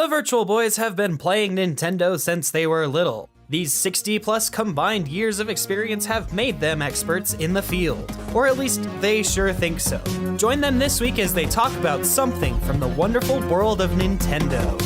The Virtual Boys have been playing Nintendo since they were little. These 60 plus combined years of experience have made them experts in the field, or at least they sure think so. Join them this week as they talk about something from the wonderful world of Nintendo.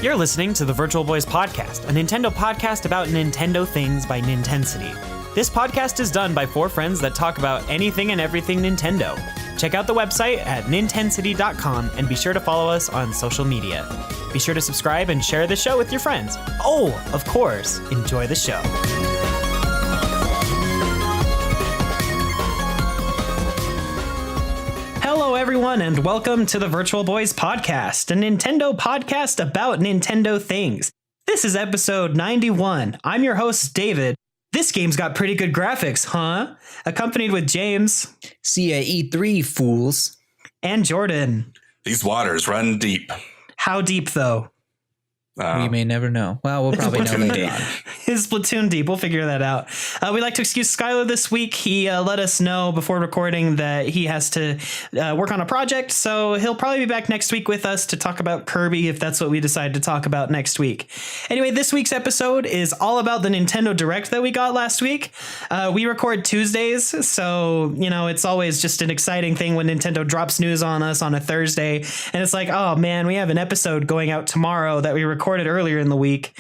You're listening to the Virtual Boys Podcast, a Nintendo podcast about Nintendo things by Nintensity. This podcast is done by four friends that talk about anything and everything Nintendo. Check out the website at nintensity.com and be sure to follow us on social media. Be sure to subscribe and share the show with your friends. Oh, of course, enjoy the show. Hello, everyone, and welcome to the Virtual Boys Podcast, a Nintendo podcast about Nintendo things. This is episode 91. I'm your host, David. This game's got pretty good graphics, huh? Accompanied with James. CAE3, fools. And Jordan. These waters run deep. How deep, though? We may never know. Well, we'll probably know later on. His Splatoon deep. We'll figure that out. We'd like to excuse Skylar this week. He let us know before recording that he has to work on a project, so he'll probably be back next week with us to talk about Kirby if that's what we decide to talk about next week. Anyway, this week's episode is all about the Nintendo Direct that we got last week. We record Tuesdays, so, you know, it's always just an exciting thing when Nintendo drops news on us on a Thursday, and it's like, oh man, we have an episode going out tomorrow that we recorded earlier in the week.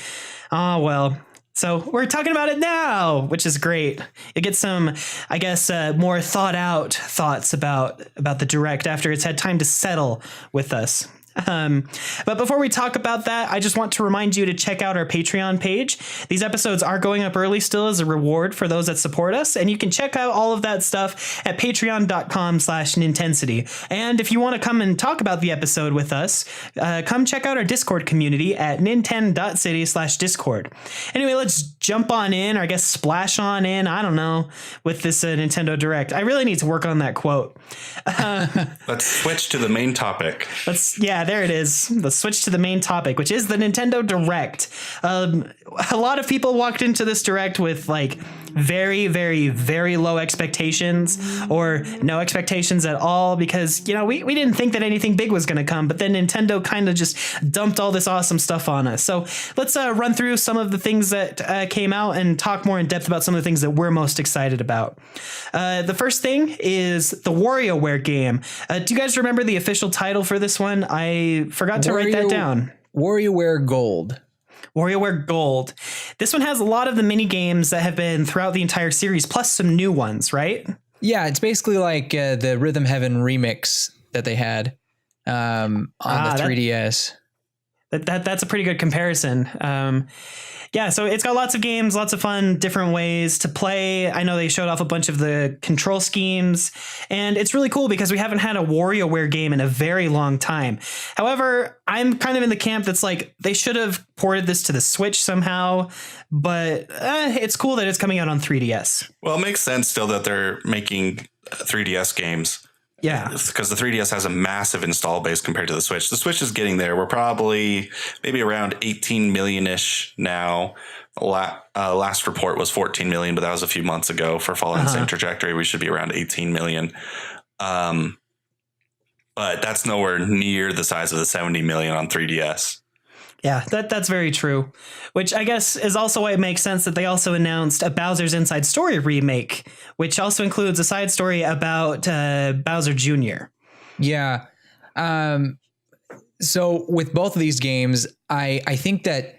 Oh, well. So we're talking about it now, which is great. You get some, I guess, more thought out thoughts about the Direct after it's had time to settle with us. But before we talk about that, I just want to remind you to check out our Patreon page. These episodes are going up early still as a reward for those that support us, and you can check out all of that stuff at patreon.com/Nintensity. And if you want to come and talk about the episode with us, come check out our Discord community at ninten.city/Discord. Anyway, let's jump on in, or I guess splash on in, I don't know, with this Nintendo Direct. I really need to work on that quote. Let's switch to the main topic. There it is. Let's switch to the main topic, which is the Nintendo Direct. A lot of people walked into this Direct with like very, very, very low expectations or no expectations at all because, you know, we didn't think that anything big was going to come, but then Nintendo kind of just dumped all this awesome stuff on us. So let's run through some of the things that came out and talk more in depth about some of the things that we're most excited about. The first thing is the WarioWare game. Do you guys remember the official title for this one? I forgot to write that down. WarioWare Gold. WarioWare Gold. This one has a lot of the mini games that have been throughout the entire series, plus some new ones, right? Yeah, it's basically like the Rhythm Heaven remix that they had on the 3DS. That's a pretty good comparison. Yeah, so it's got lots of games, lots of fun, different ways to play. I know they showed off a bunch of the control schemes, and it's really cool because we haven't had a WarioWare game in a very long time. However, I'm kind of in the camp that's like, they should have ported this to the Switch somehow, but it's cool that it's coming out on 3DS. Well, it makes sense still that they're making 3DS games. Yeah, because the 3DS has a massive install base compared to the Switch. The Switch is getting there. We're probably maybe around 18 million-ish now. Last report was 14 million, but that was a few months ago. For following the same trajectory, we should be around 18 million. But that's nowhere near the size of the 70 million on 3DS. Yeah, that's very true, which I guess is also why it makes sense that they also announced a Bowser's Inside Story remake, which also includes a side story about Bowser Jr. Yeah. So with both of these games, I think that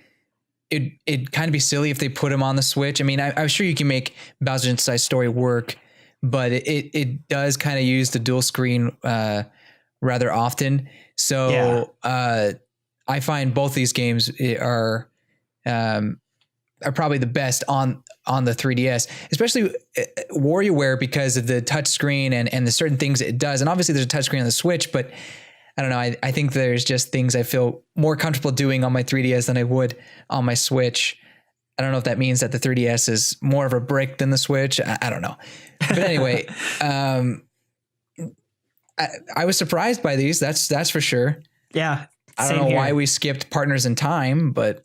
it'd kind of be silly if they put them on the Switch. I mean, I'm sure you can make Bowser's Inside Story work, but it does kind of use the dual screen rather often. So I find both these games are probably the best on the 3DS, especially WarioWare because of the touchscreen and the certain things it does. And obviously there's a touchscreen on the Switch, but I don't know. I think there's just things I feel more comfortable doing on my 3DS than I would on my Switch. I don't know if that means that the 3DS is more of a brick than the Switch. I don't know. But anyway, I was surprised by these. That's for sure. Yeah. I don't know why we skipped Partners in Time, but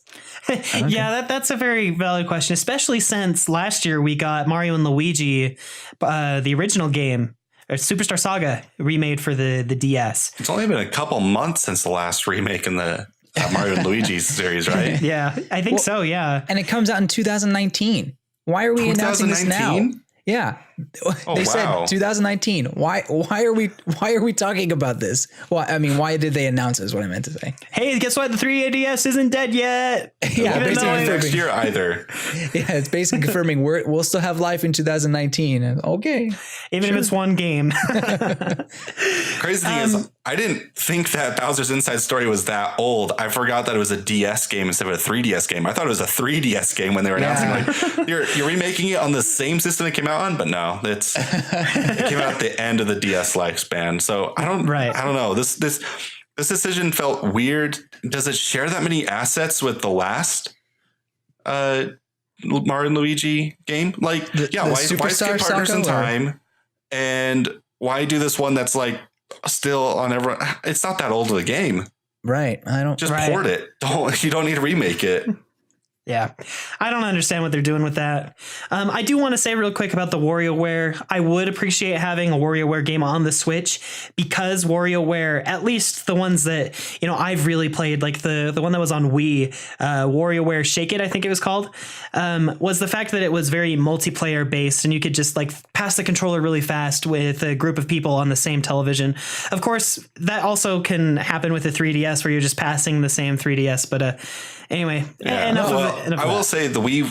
yeah, that's a very valid question, especially since last year we got Mario and Luigi, the original game, or Superstar Saga remade for the DS. It's only been a couple months since the last remake in the Mario and Luigi series, right? Yeah, I think so. Yeah, and it comes out in 2019. Why are we announcing this now? Yeah. They said 2019. Why are we talking about this? Well, I mean, why did they announce it is what I meant to say. Hey, guess what? The 3DS isn't dead yet. Yeah, basically next year either. Yeah, it's basically confirming we'll still have life in 2019. Okay. Even if it's one game. Crazy thing is, I didn't think that Bowser's Inside Story was that old. I forgot that it was a DS game instead of a 3DS game. I thought it was a 3DS game when they were announcing like you're remaking it on the same system it came out on, but no, it came out at the end of the DS lifespan. So I don't know. This decision felt weird. Does it share that many assets with the last Mario and Luigi game? Like, why skip Partners in Time? And why do this one that's like still on everyone? It's not that old of a game. Right. I don't just port it. You don't need to remake it. Yeah, I don't understand what they're doing with that. I do want to say real quick about the WarioWare. I would appreciate having a WarioWare game on the Switch because WarioWare, at least the ones that, I've really played, like the one that was on Wii, WarioWare Shake It, I think it was called, was the fact that it was very multiplayer based and you could just like pass the controller really fast with a group of people on the same television. Of course, that also can happen with the 3DS where you're just passing the same 3DS, but anyway, enough of it. I will say the Wii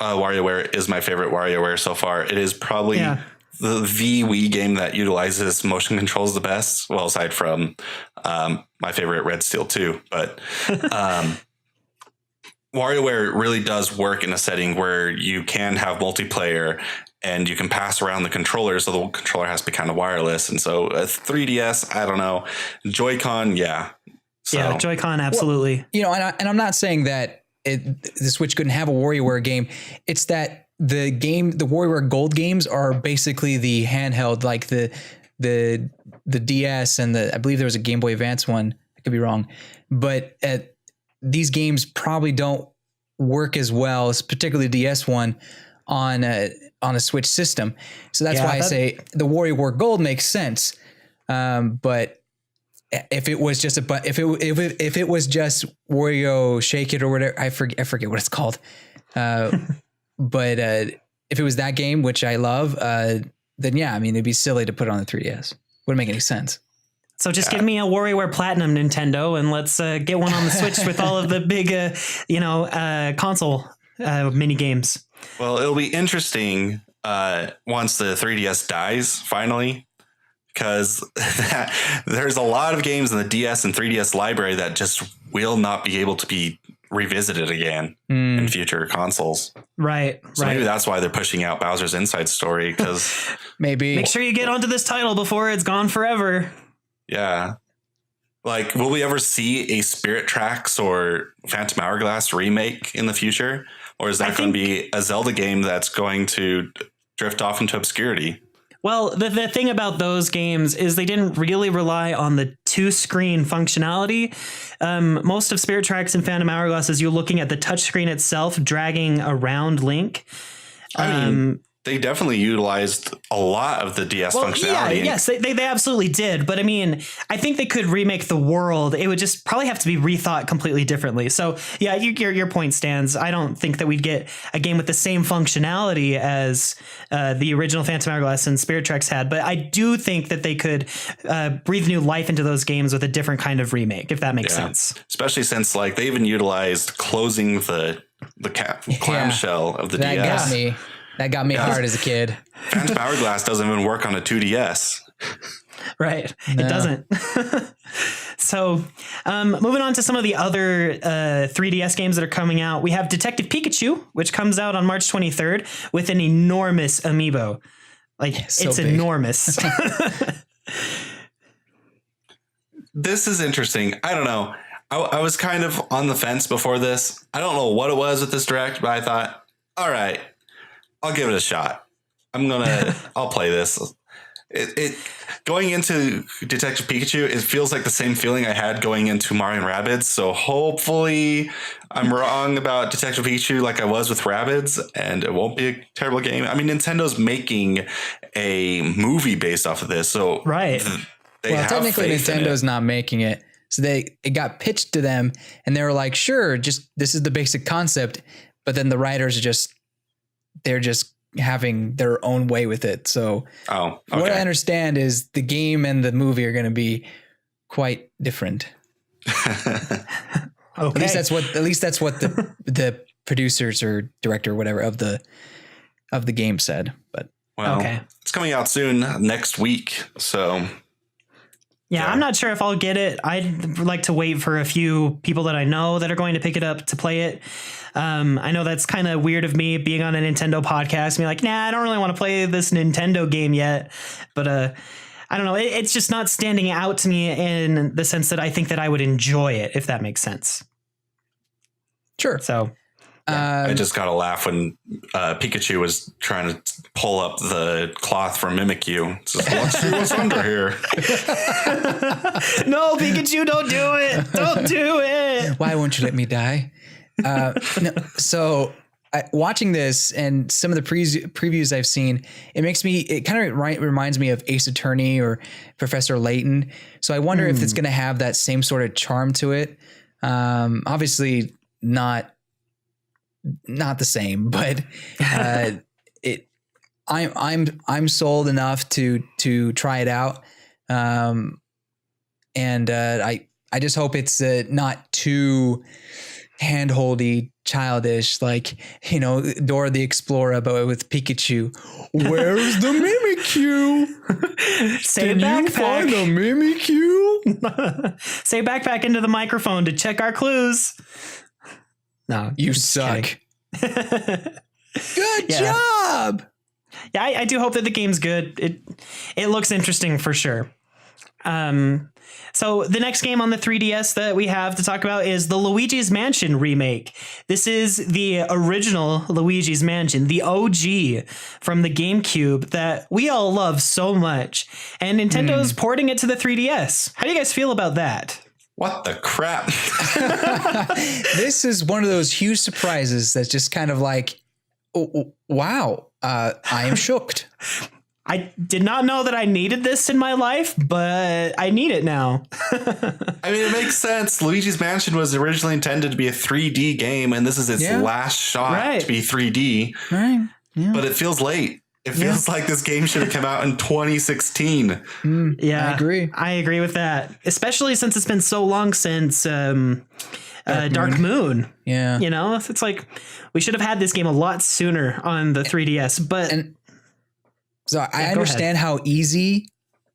WarioWare is my favorite WarioWare so far. It is probably the Wii game that utilizes motion controls the best. Well, aside from my favorite Red Steel 2. But WarioWare really does work in a setting where you can have multiplayer and you can pass around the controller. So the controller has to be kind of wireless. And so a 3DS, I don't know. Joy-Con, yeah. So. Yeah, Joy-Con, absolutely. Well, and I'm not saying that the Switch couldn't have a WarioWare game. It's that the WarioWare Gold games are basically the handheld, like the DS and I believe there was a Game Boy Advance one. I could be wrong, but these games probably don't work as well as particularly the DS one on a Switch system. So that's why I say the WarioWare Gold makes sense. But if it was just if it was just Wario Shake It or whatever, I forget what it's called. But if it was that game, which I love, then yeah, I mean, it'd be silly to put it on the 3DS. Wouldn't make any sense. So just give me a WarioWare Platinum Nintendo and let's get one on the Switch with all of the big, console mini games. Well, it'll be interesting once the 3DS dies finally. Because there's a lot of games in the DS and 3DS library that just will not be able to be revisited again in future consoles. Right. So maybe that's why they're pushing out Bowser's Inside Story. Because maybe make sure you get onto this title before it's gone forever. Yeah. Like, will we ever see a Spirit Tracks or Phantom Hourglass remake in the future? Or is that going to be a Zelda game that's going to drift off into obscurity? Well, the thing about those games is they didn't really rely on the two-screen functionality. Most of Spirit Tracks and Phantom Hourglass is you looking at the touchscreen itself, dragging around Link. I mean, they definitely utilized a lot of the DS functionality. Yeah, yes, they absolutely did. But I mean, I think they could remake the world. It would just probably have to be rethought completely differently. So yeah, your point stands. I don't think that we'd get a game with the same functionality as the original Phantom Hourglass and Spirit Tracks had. But I do think that they could breathe new life into those games with a different kind of remake, if that makes sense. Especially since like they even utilized closing the clamshell of the DS. That got me hard as a kid. Phantom Hourglass doesn't even work on a 2DS. Right. No. It doesn't. So moving on to some of the other 3DS games that are coming out. We have Detective Pikachu, which comes out on March 23rd with an enormous amiibo. Like, it's big. Enormous. This is interesting. I don't know. I was kind of on the fence before this. I don't know what it was with this direct, but I thought, all right, I'll give it a shot. I'll play this. it going into Detective Pikachu, it feels like the same feeling I had going into Mario and Rabbids. So hopefully I'm wrong about Detective Pikachu like I was with Rabbids, and it won't be a terrible game. I mean, Nintendo's making a movie based off of this, so right. Well, technically Nintendo's not making it. So it got pitched to them and they were like, sure, just this is the basic concept. But then the writers they're just having their own way with it. So what I understand is the game and the movie are going to be quite different. Okay. At least that's what the producers or director or whatever of the game said. But it's coming out soon next week. So yeah, I'm not sure if I'll get it. I'd like to wait for a few people that I know that are going to pick it up to play it. I know that's kind of weird of me being on a Nintendo podcast, being like, nah, I don't really want to play this Nintendo game yet. But I don't know. It's just not standing out to me in the sense that I think that I would enjoy it, if that makes sense. Sure. So I just got a laugh when Pikachu was trying to pull up the cloth from Mimikyu. Says, let's see what's under here. No, Pikachu, don't do it. Don't do it. Why won't you let me die? No, so watching this and some of the previews I've seen, it kind of reminds me of Ace Attorney or Professor Layton. So I wonder if it's going to have that same sort of charm to it. Obviously not the same, but I'm sold enough to try it out. And I just hope it's not too handholdy, childish, like, Dora the Explorer, but with Pikachu. Where's the Mimikyu? Say Can backpack. you find the Mimikyu? Say backpack into the microphone to check our clues. No, you suck. Good job. Yeah, I do hope that the game's good. It looks interesting for sure. So the next game on the 3DS that we have to talk about is the Luigi's Mansion remake. This is the original Luigi's Mansion, the OG from the GameCube that we all love so much. And Nintendo's porting it to the 3DS. How do you guys feel about that? What the crap? This is one of those huge surprises that's just kind of like, oh, wow, I am shocked. I did not know that I needed this in my life, but I need it now. I mean, it makes sense. Luigi's Mansion was originally intended to be a 3D game, and this is its last shot to be 3D. Right. Yeah. But it feels late. It feels like this game should have come out in 2016. Yeah, I agree with that, especially since it's been so long since Dark Moon. Yeah. It's like we should have had this game a lot sooner on the 3DS, but... So I understand how easy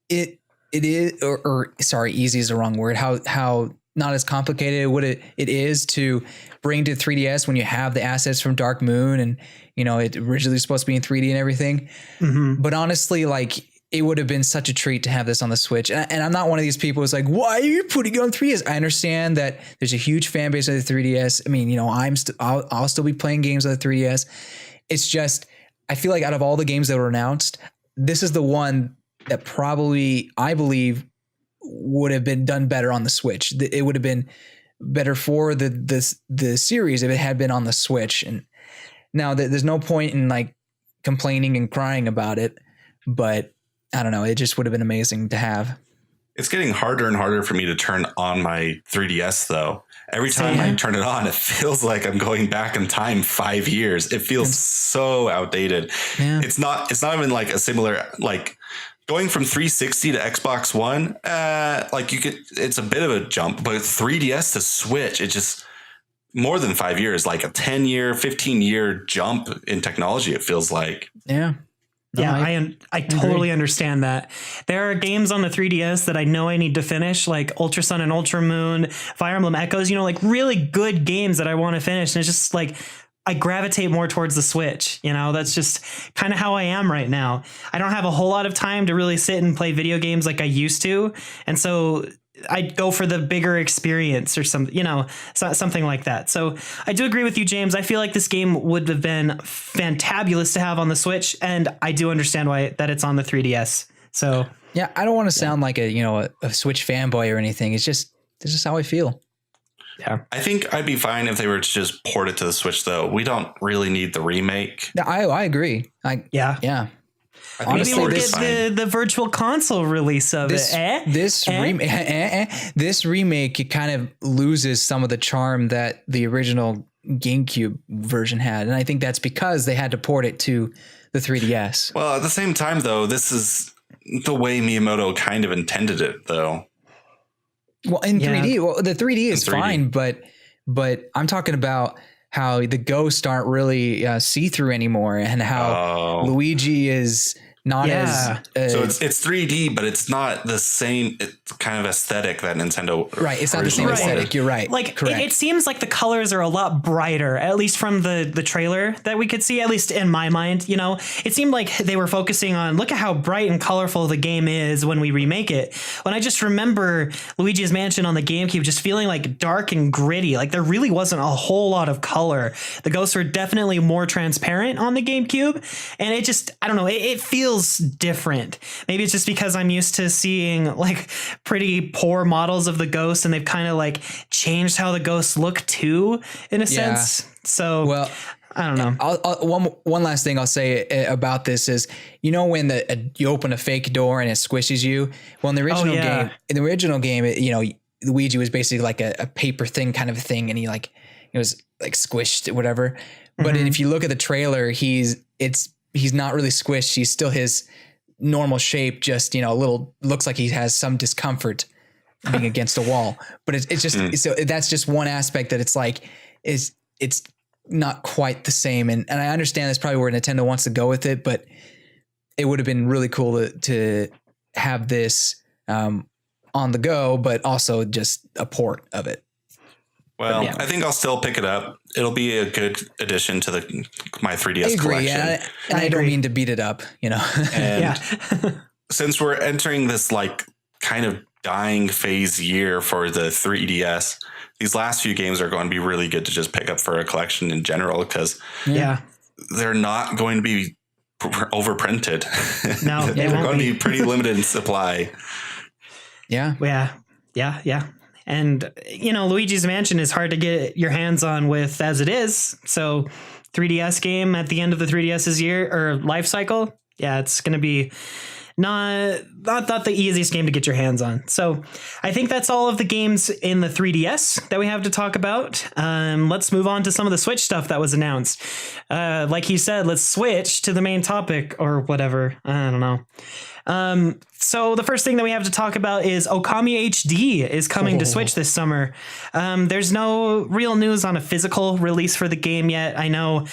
it is, or sorry, easy is the wrong word. How not as complicated it is to bring to 3DS when you have the assets from Dark Moon and it originally was supposed to be in 3D and everything. Mm-hmm. But honestly, like it would have been such a treat to have this on the Switch. And I'm not one of these people who's like, why are you putting it on 3DS? I understand that there's a huge fan base of the 3DS. I mean, I'll still be playing games on the 3DS. It's just, I feel like out of all the games that were announced, this is the one that probably, I believe, would have been done better on the Switch. It would have been better for the series if it had been on the Switch. And now there's no point in like complaining and crying about it, but I don't know. It just would have been amazing to have. It's getting harder and harder for me to turn on my 3DS, though. Every time I turn it on, it feels like I'm going back in time 5 years. It feels so outdated. Yeah. It's not even like a similar, like going from 360 to Xbox One. It's a bit of a jump, but 3DS to Switch, it just more than 5 years, like a 10-year, 15-year jump in technology. It feels like. Yeah. No, I totally understand that. There are games on the 3DS that I know I need to finish, like Ultra Sun and Ultra Moon, Fire Emblem Echoes, like really good games that I want to finish. And it's just like, I gravitate more towards the Switch. That's just kind of how I am right now. I don't have a whole lot of time to really sit and play video games like I used to. And so I'd go for the bigger experience or something like that. So I do agree with you, James. I feel like this game would have been fantabulous to have on the Switch, and I do understand why that it's on the 3DS. So Yeah, I don't want to sound like a Switch fanboy or anything. It's just how I feel. yeah, I think I'd be fine if they were to just port it to the Switch, though. We don't really need the remake. Yeah, I agree. yeah. Yeah. I think Maybe Honestly, we'll port get is fine. the virtual console release of This it. this remake, it kind of loses some of the charm that the original GameCube version had, and I think that's because they had to port it to the 3DS. Well, at the same time, though, this is the way Miyamoto kind of intended it, though. Well, in Yeah. 3D, well, the 3D is 3D. fine, but I'm talking about how the ghosts aren't really see-through anymore, and how Oh. Luigi is not Yeah. as So it's 3D, but it's not the same kind of aesthetic that Nintendo. right. It's not the same originally wanted. aesthetic. You're right. Like correct. it seems like the colors are a lot brighter, at least from the trailer that we could see, at least in my mind. It seemed like they were focusing on, look at how bright and colorful the game is when we remake it. When I just remember Luigi's Mansion on the GameCube just feeling like dark and gritty, like there really wasn't a whole lot of color. The ghosts were definitely more transparent on the GameCube, and it just, I don't know, it feels different. Maybe it's just because I'm used to seeing like pretty poor models of the ghosts, and they've kind of like changed how the ghosts look too, in a Yeah. sense. So well, I don't know. one last thing I'll say about this is, when you open a fake door and it squishes you. Well, in the original yeah. game, Luigi was basically like a paper thing kind of thing, and he was like squished or whatever. But if you look at the trailer, he's not really squished. He's still his normal shape, just a little, looks like he has some discomfort being against a wall. But it's just so that's just one aspect that it's not quite the same. And I understand that's probably where Nintendo wants to go with it, but it would have been really cool to have this on the go, but also just a port of it. Well, Yeah. I think I'll still pick it up. It'll be a good addition to my 3DS I agree. collection. And I don't agree. mean to beat it up, And Yeah. since we're entering this like kind of dying phase year for the 3DS, these last few games are going to be really good to just pick up for a collection in general, because Yeah. they're not going to be overprinted. No, they they're won't going to be. be pretty limited in supply. Yeah. Yeah. And Luigi's Mansion is hard to get your hands on with as it is. So 3DS game at the end of the 3DS's year or life cycle. Yeah, it's going to be not the easiest game to get your hands on. So I think that's all of the games in the 3DS that we have to talk about. Let's move on to some of the Switch stuff that was announced. Like he said, let's switch to the main topic or whatever. I don't know. So the first thing that we have to talk about is Okami HD is coming to Switch this summer. There's no real news on a physical release for the game yet. I know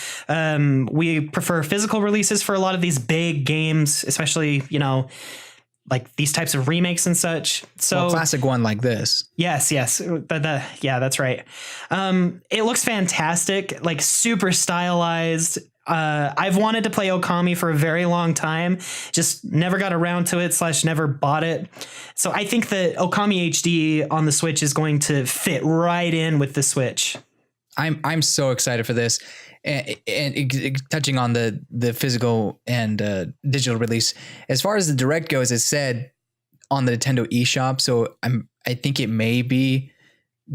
we prefer physical releases for a lot of these big games, especially, like these types of remakes and such. So A classic one like this. yes. Yeah, that's right. It looks fantastic, like super stylized. I've wanted to play Okami for a very long time, just never got around to it / never bought it. So I think that Okami HD on the Switch is going to fit right in with the Switch. I'm so excited for this. And touching on the physical and digital release, as far as the direct goes, it said on the Nintendo eShop. So I think it may be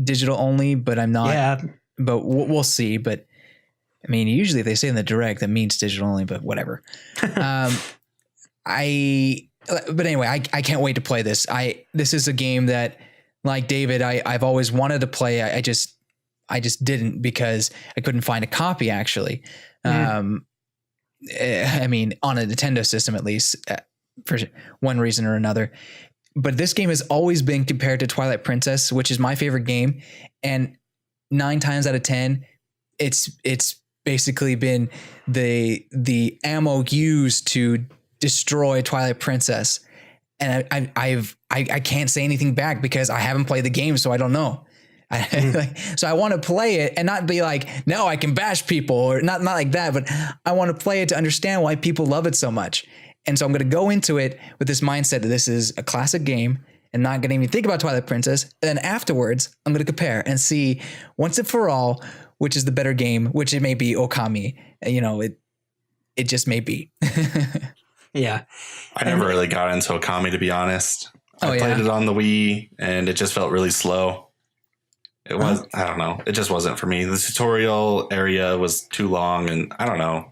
digital only, but I'm not. Yeah. But we'll see. But I mean, usually if they say in the direct, that means digital only. But whatever. But anyway, I can't wait to play this. This is a game that, like David, I've always wanted to play. I just didn't because I couldn't find a copy actually. I mean, on a Nintendo system, at least for one reason or another. But this game has always been compared to Twilight Princess, which is my favorite game. And 9 times out of 10, it's basically been the ammo used to destroy Twilight Princess. And I can't say anything back because I haven't played the game, so I don't know. So I want to play it and not be like, no, I can bash people, or not like that, but I want to play it to understand why people love it so much. And so I'm going to go into it with this mindset that this is a classic game and not going to even think about Twilight Princess. And then afterwards, I'm going to compare and see once and for all, which is the better game, which it may be Okami. It just may be. Yeah. I never really got into Okami, to be honest. I played it on the Wii, and it just felt really slow. It was, I don't know. It just wasn't for me. The tutorial area was too long, and I don't know.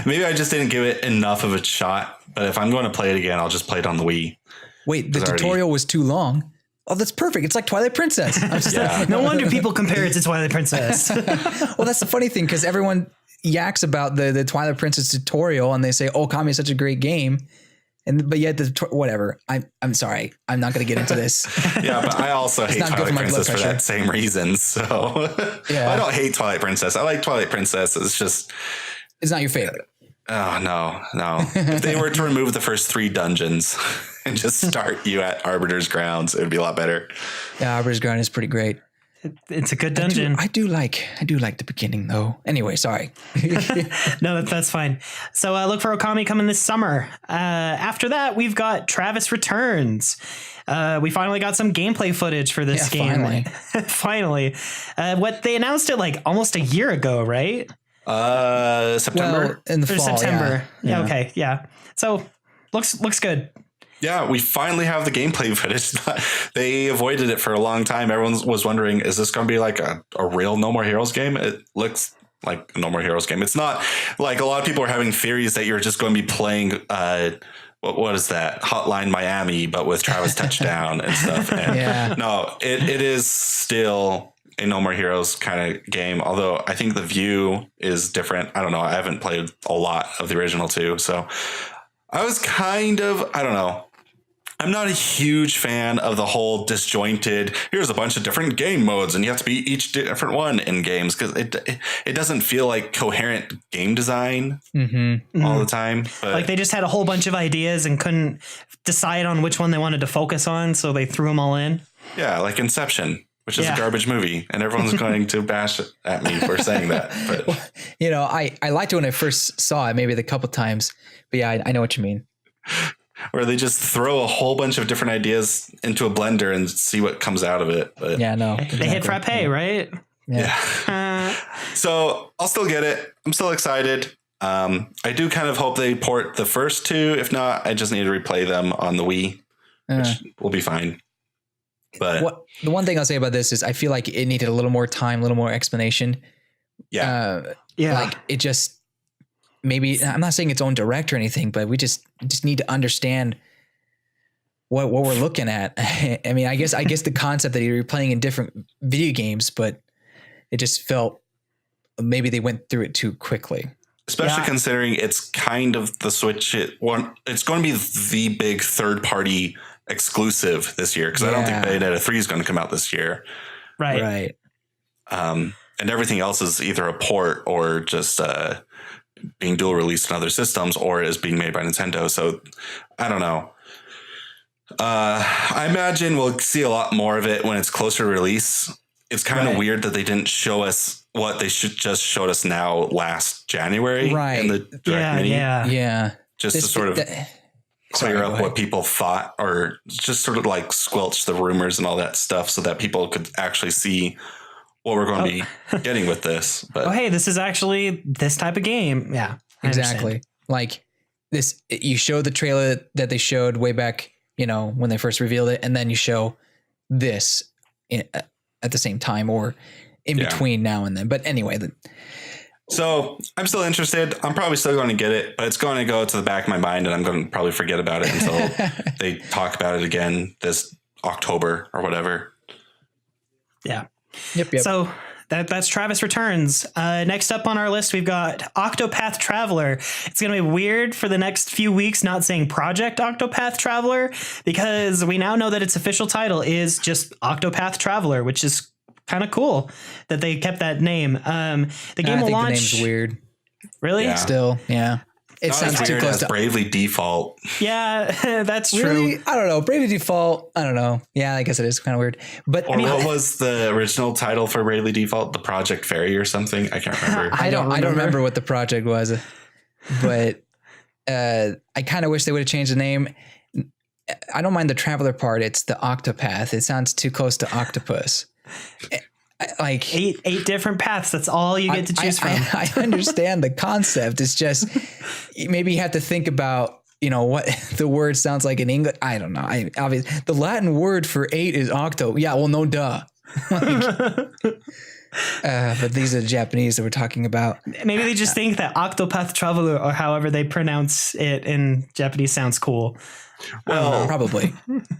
Maybe I just didn't give it enough of a shot. But if I'm going to play it again, I'll just play it on the Wii. Wait, the tutorial was too long? Oh, that's perfect. It's like Twilight Princess. I'm just No wonder people compare it to Twilight Princess. Well, that's the funny thing, because everyone yaks about the Twilight Princess tutorial, and they say, "Oh, Okami is such a great game." But yet, whatever. I'm sorry. I'm not going to get into this. Yeah, but I also hate Twilight Princess for that same reason. So I don't hate Twilight Princess. I like Twilight Princess. It's not your favorite. Oh, no. If they were to remove the first 3 dungeons and just start you at Arbiter's Grounds, it would be a lot better. Yeah, Arbiter's Ground is pretty great. It's a good dungeon. I do like the beginning, though. Anyway, sorry. No, that's fine. So look for Okami coming this summer. After that, we've got Travis Returns. We finally got some gameplay footage for this game. Finally. What they announced it like almost a year ago, right? September. Well, in the fall, September. Yeah. Okay. Yeah. So looks good. Yeah, we finally have the gameplay footage. They avoided it for a long time. Everyone was wondering, is this going to be like a real No More Heroes game? It looks like a No More Heroes game. It's not. Like, a lot of people are having theories that you're just going to be playing, what is that? Hotline Miami, but with Travis Touchdown and stuff. And no, it is still a No More Heroes kind of game. Although I think the view is different. I don't know. I haven't played a lot of the original 2. So I was I don't know. I'm not a huge fan of the whole disjointed, here's a bunch of different game modes and you have to beat each different one in games, because it doesn't feel like coherent game design all the time. But like they just had a whole bunch of ideas and couldn't decide on which one they wanted to focus on, so they threw them all in. Yeah, like Inception, which is a garbage movie, and everyone's going to bash at me for saying that. But well, I liked it when I first saw it, maybe a couple times. But yeah, I know what you mean. Where they just throw a whole bunch of different ideas into a blender and see what comes out of it. But yeah, no. They hit frappe, right? Yeah. So I'll still get it. I'm still excited. I do kind of hope they port the first 2. If not, I just need to replay them on the Wii, which will be fine. But the one thing I'll say about this is I feel like it needed a little more time, a little more explanation. Yeah. Like it just, maybe, I'm not saying it's own direct or anything, but we just need to understand what we're looking at. I mean, I guess the concept that you're playing in different video games, but it just felt maybe they went through it too quickly. Especially considering it's kind of the Switch. It's going to be the big third-party exclusive this year, because I don't think Bayonetta 3 is going to come out this year. Right. And everything else is either a port or just being dual released in other systems, or is being made by Nintendo. So I don't know. I imagine we'll see a lot more of it when it's closer to release. It's kind of weird that they didn't show us what they should just showed us now last January in the Direct Mini. Yeah. Just to sort of clear up what people thought, or just sort of like squelch the rumors and all that stuff, so that people could actually see what we're going to be getting with this. But hey, this is actually this type of game. Yeah, exactly. Like this, you show the trailer that they showed way back, when they first revealed it, and then you show this at the same time, or in between now and then. But anyway, so I'm still interested. I'm probably still going to get it, but it's going to go to the back of my mind, and I'm going to probably forget about it until they talk about it again this October or whatever. Yeah. Yep. So that's Travis Returns. Next up on our list, we've got Octopath Traveler. It's going to be weird for the next few weeks not saying Project Octopath Traveler, because we now know that its official title is just Octopath Traveler, which is kind of cool that they kept that name. The game will launch. The name's weird. Really? Yeah. Still, yeah. It sounds too close to Bravely Default. Yeah, that's really? true. I don't know. Bravely Default. I don't know. Yeah, I guess it is kind of weird. But what was the original title for Bravely Default? The Project Fairy or something? I can't remember. I don't remember what the project was, but I kind of wish they would have changed the name. I don't mind the Traveler part. It's the Octopath. It sounds too close to octopus. like eight different paths. That's all you get to choose from. I understand the concept. It's just maybe you have to think about, what the word sounds like in English. I don't know. Obviously the Latin word for 8 is octo. Yeah. Well, no, duh. But these are the Japanese that we're talking about. Maybe they just think that Octopath Traveler, or however they pronounce it in Japanese, sounds cool. Well, probably.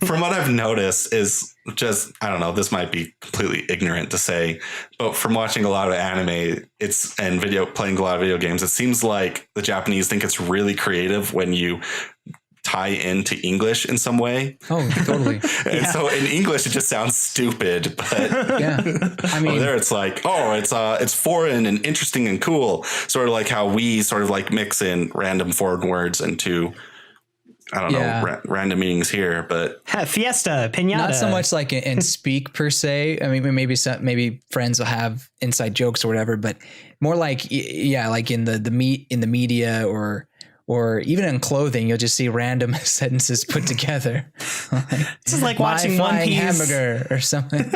From what I've noticed is just, I don't know, this might be completely ignorant to say, but from watching a lot of anime, playing a lot of video games, it seems like the Japanese think it's really creative when you tie into English in some way. Oh, totally. And so in English, it just sounds stupid, but yeah, I mean, over there it's like, it's foreign and interesting and cool. Sort of like how we sort of like mix in random foreign words into, I don't know, random meanings here, but fiesta, pinata. Not so much like in speak per se. I mean, maybe friends will have inside jokes or whatever, but more like, like in the media or even in clothing, you'll just see random sentences put together. It's like watching One Piece hamburger or something.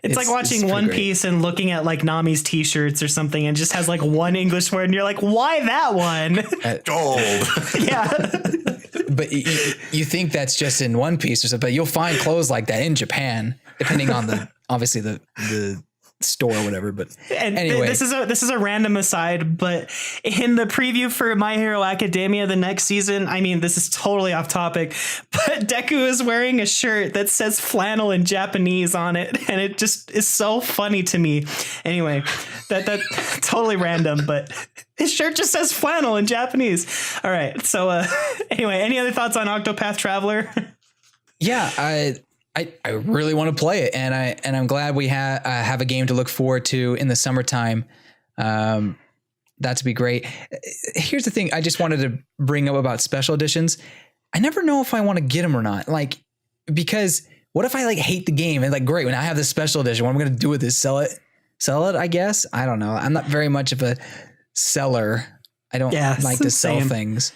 It's like watching One Piece and looking at like Nami's t-shirts or something, and just has like one English word, and you're like, why that one? Gold. Yeah. But you think that's just in One Piece or something, but you'll find clothes like that in Japan, depending on obviously the store or whatever. But anyway, this is a random aside, but in the preview for My Hero Academia the next season, I mean, this is totally off topic, but Deku is wearing a shirt that says flannel in Japanese on it, and it just is so funny to me. Anyway, that totally random, but his shirt just says flannel in Japanese. All right, so anyway, any other thoughts on Octopath Traveler? Yeah, I really want to play it, and I'm glad we have a game to look forward to in the summertime. That'd be great. Here's the thing: I just wanted to bring up about special editions. I never know if I want to get them or not. Like, because what if I like hate the game and like, great, when I have this special edition, what am I going to do with this? Sell it? I guess. I don't know. I'm not very much of a seller. I don't like to sell things.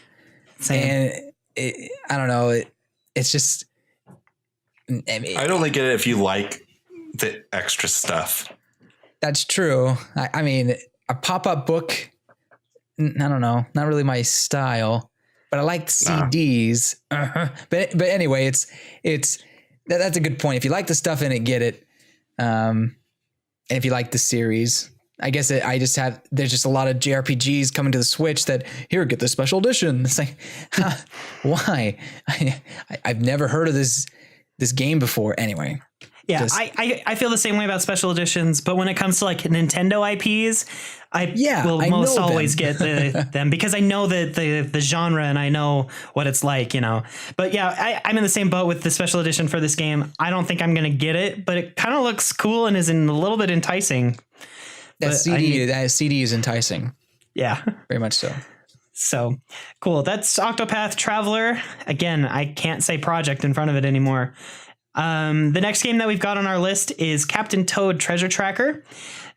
And I don't know. It's just. I'd only get it if you like the extra stuff. That's true. I mean, a pop-up book, I don't know, not really my style, but I like CDs. But anyway, that's a good point. If you like the stuff in it, get it. And if you like the series, I guess there's just a lot of JRPGs coming to the Switch that here, get the special edition. It's like, why? I've never heard of this game before. Anyway. Yeah, I feel the same way about special editions, but when it comes to like Nintendo IPs, I will most always get them because I know the genre and I know what it's like, But yeah, I'm in the same boat with the special edition for this game. I don't think I'm going to get it, but it kind of looks cool and is a little bit enticing. That CD is enticing. Yeah. Very much so. So cool. That's Octopath Traveler. Again, I can't say project in front of it anymore. The next game that we've got on our list is Captain Toad Treasure Tracker.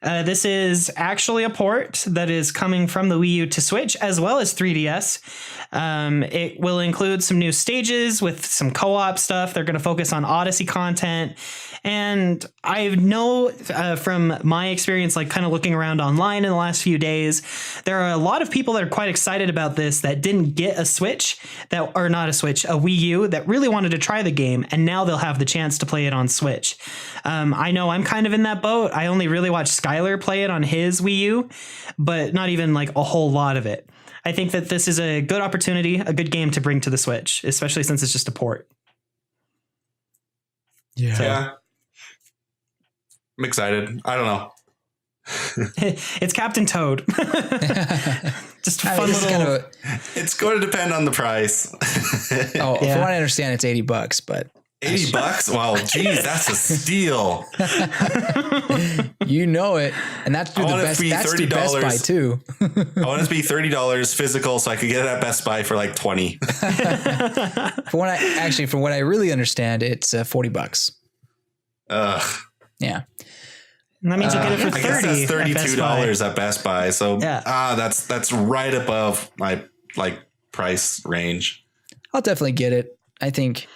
This is actually a port that is coming from the Wii U to Switch as well as 3DS. It will include some new stages with some co-op stuff. They're going to focus on Odyssey content. And I know from my experience, like kind of looking around online in the last few days, there are a lot of people that are quite excited about this that didn't get a Switch, a Wii U, that really wanted to try the game. And now they'll have the chance to play it on Switch. I know I'm kind of in that boat. I only really watched Skylar play it on his Wii U, but not even like a whole lot of it. I think that this is a good opportunity, a good game to bring to the Switch, especially since it's just a port. Yeah. I'm excited. I don't know. It's Captain Toad. Just a fun little. It's going to depend on the price. From what I understand, it's $80, but $80. Well, geez, that's a steal. You know it, and that's through the best. That's through Best Buy too. I want it to be $30 physical, so I could get it at Best Buy for like $20. From what I really understand, it's $40. Ugh. Yeah. And that means you get it for $30. I guess that's $32 at Best Buy. So that's right above my price range. I'll definitely get it. I think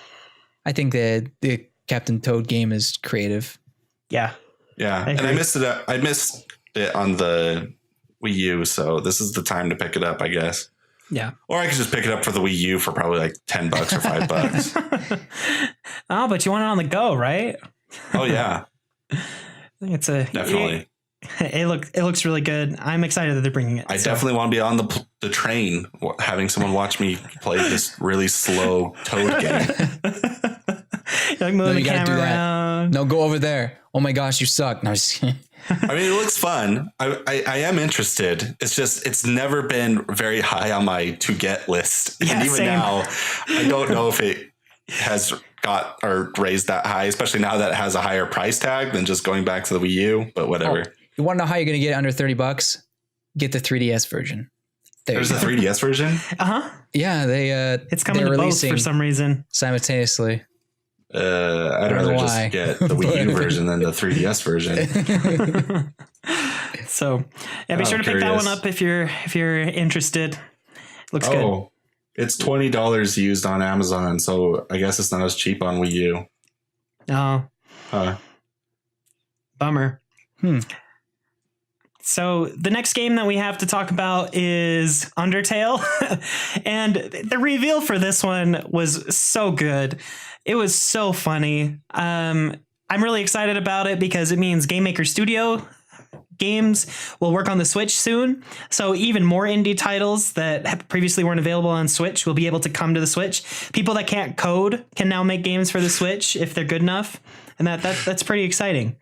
the Captain Toad game is creative. Yeah. Yeah, and I missed it. I missed it on the Wii U, so this is the time to pick it up, I guess. Yeah. Or I could just pick it up for the Wii U for probably like $10 or $5. Oh, but you want it on the go, right? Oh yeah, It's definitely. It looks really good. I'm excited that they're bringing it. I definitely want to be on the train, having someone watch me play this really slow Toad game. Like moving the camera around. No, go over there. Oh my gosh, you suck. No, I mean, it looks fun. I am interested. It's just, it's never been very high on my to get list. Yeah, and even same. now, I don't know if it has got or raised that high, especially now that it has a higher price tag than just going back to the Wii U, but whatever. Oh, you want to know how you're going to get it under $30? Get the 3DS version. There's a 3DS version? Yeah, it's coming to both for some reason. Simultaneously. I'd rather just get the Wii U version than the 3DS version. So, yeah, be sure to pick that one up if you're interested. Looks good. It's $20 used on Amazon, so I guess it's not as cheap on Wii U. Oh. Bummer. So the next game that we have to talk about is Undertale. And the reveal for this one was so good. It was so funny. I'm really excited about it because it means Game Maker Studio games will work on the Switch soon. So even more indie titles that previously weren't available on Switch will be able to come to the Switch. People that can't code can now make games for the Switch if they're good enough. And that's pretty exciting.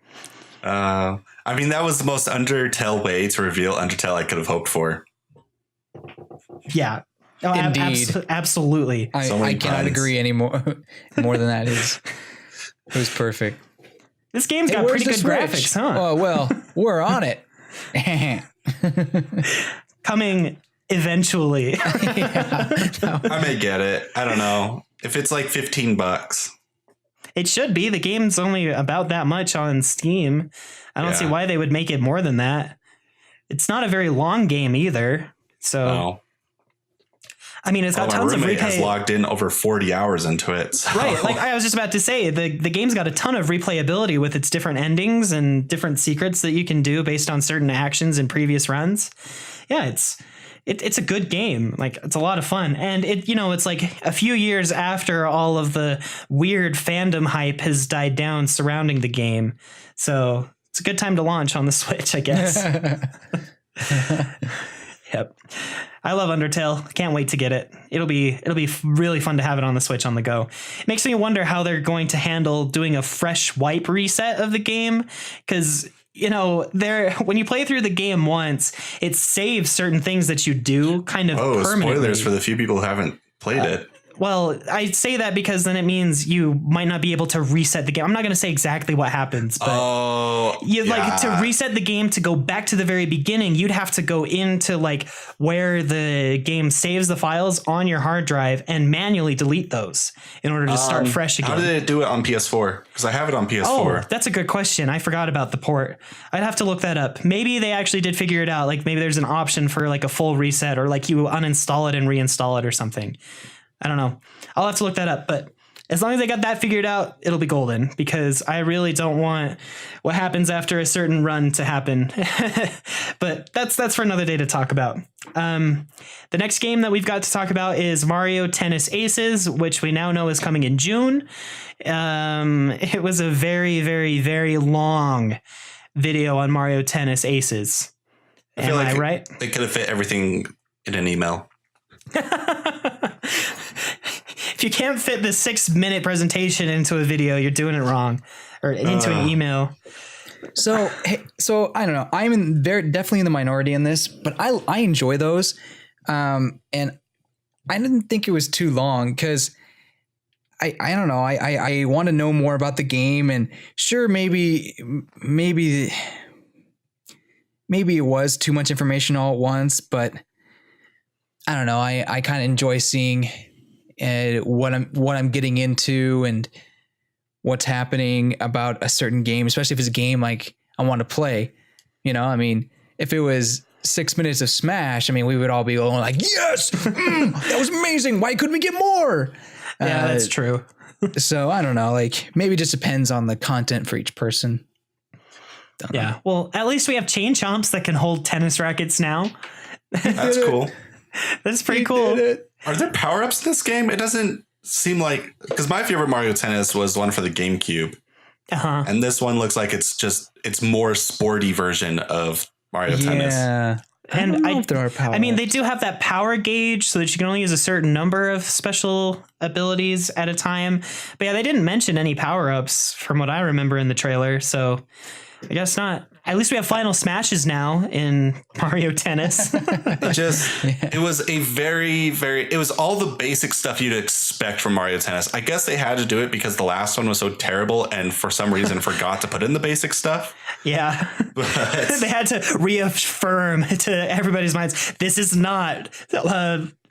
I mean, that was the most Undertale way to reveal Undertale I could have hoped for. Yeah. Oh, Indeed. Absolutely. I cannot agree anymore. More than that is. It was perfect. This game's got pretty good graphics, huh? Oh, well, we're on it. Coming eventually. I may get it. I don't know. If it's like $15. It should be. The game's only about that much on Steam. I don't see why they would make it more than that. It's not a very long game either. So, no. I mean, it's got tons of replay. Has logged in over 40 hours into it. So. Right. Like I was just about to say, the game's got a ton of replayability with its different endings and different secrets that you can do based on certain actions in previous runs. Yeah, it's a good game. Like, it's a lot of fun. And it's like a few years after all of the weird fandom hype has died down surrounding the game. So it's a good time to launch on the Switch, I guess. Yep. I love Undertale. Can't wait to get it. It'll be really fun to have it on the Switch on the go. It makes me wonder how they're going to handle doing a fresh wipe reset of the game, because when you play through the game once, it saves certain things that you do kind of permanently. Spoilers for the few people who haven't played it. Well, I say that because then it means you might not be able to reset the game. I'm not going to say exactly what happens, but like to reset the game to go back to the very beginning, you'd have to go into like where the game saves the files on your hard drive and manually delete those in order to start fresh again. How did it do it on PS4? Because I have it on PS4. Oh, that's a good question. I forgot about the port. I'd have to look that up. Maybe they actually did figure it out. Like maybe there's an option for like a full reset, or like you uninstall it and reinstall it or something. I don't know. I'll have to look that up, but as long as they got that figured out, it'll be golden, because I really don't want what happens after a certain run to happen. But that's for another day to talk about. The next game that we've got to talk about is Mario Tennis Aces, which we now know is coming in June. It was a very, very, very long video on Mario Tennis Aces. Am I right? They could have fit everything in an email. If you can't fit the 6-minute presentation into a video, you're doing it wrong, or into an email. So I don't know. I'm definitely in the minority in this, but I enjoy those. And I didn't think it was too long because I don't know. I want to know more about the game, and sure, maybe it was too much information all at once, but I don't know. I kind of enjoy seeing what I'm getting into and what's happening about a certain game, especially if it's a game like I want to play. I mean, if it was 6 minutes of Smash, I mean, we would all be going like, yes, that was amazing. Why couldn't we get more? Yeah, that's true. So I don't know. Like maybe it just depends on the content for each person. Yeah. Well, at least we have chain chomps that can hold tennis rackets now. That's cool. That's pretty cool. Are there power-ups in this game? It doesn't seem like, because my favorite Mario Tennis was one for the GameCube. Uh-huh. And this one looks like it's more sporty version of Mario Tennis. Yeah. And I don't know if there are power. I mean, they do have that power gauge so that you can only use a certain number of special abilities at a time. But yeah, they didn't mention any power-ups from what I remember in the trailer. So I guess not. At least we have final smashes now in Mario Tennis. It was a it was all the basic stuff you'd expect from Mario Tennis. I guess they had to do it because the last one was so terrible and for some reason forgot to put in the basic stuff. Yeah. They had to reaffirm to everybody's minds, this is not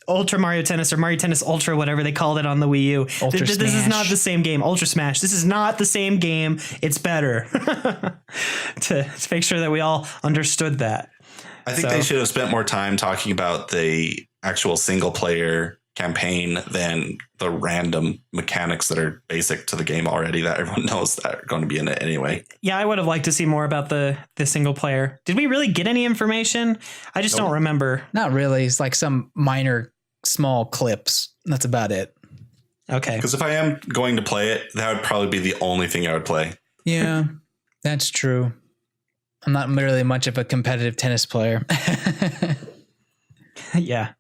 Ultra Mario Tennis or Mario Tennis Ultra, whatever they called it on the Wii U. This is not the same game. Ultra Smash. This is not the same game. It's better. to make sure that we all understood that. I think they should have spent more time talking about the actual single player campaign than the random mechanics that are basic to the game already that everyone knows that are going to be in it anyway. Yeah, I would have liked to see more about the single player. Did we really get any information? I just don't remember. Not really. It's like some minor small clips. That's about it. Okay. Because if I am going to play it, that would probably be the only thing I would play. Yeah, that's true. I'm not really much of a competitive tennis player. Yeah.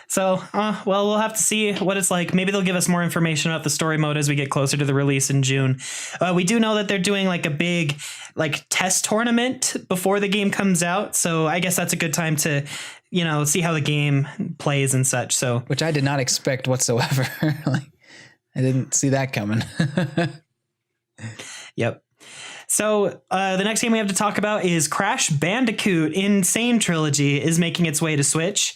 So, well, we'll have to see what it's like. Maybe they'll give us more information about the story mode as we get closer to the release in June. We do know that they're doing like a big test tournament before the game comes out. So I guess that's a good time to, see how the game plays and such. So, which I did not expect whatsoever. I didn't see that coming. Yep. So the next game we have to talk about is Crash Bandicoot Insane Trilogy is making its way to Switch,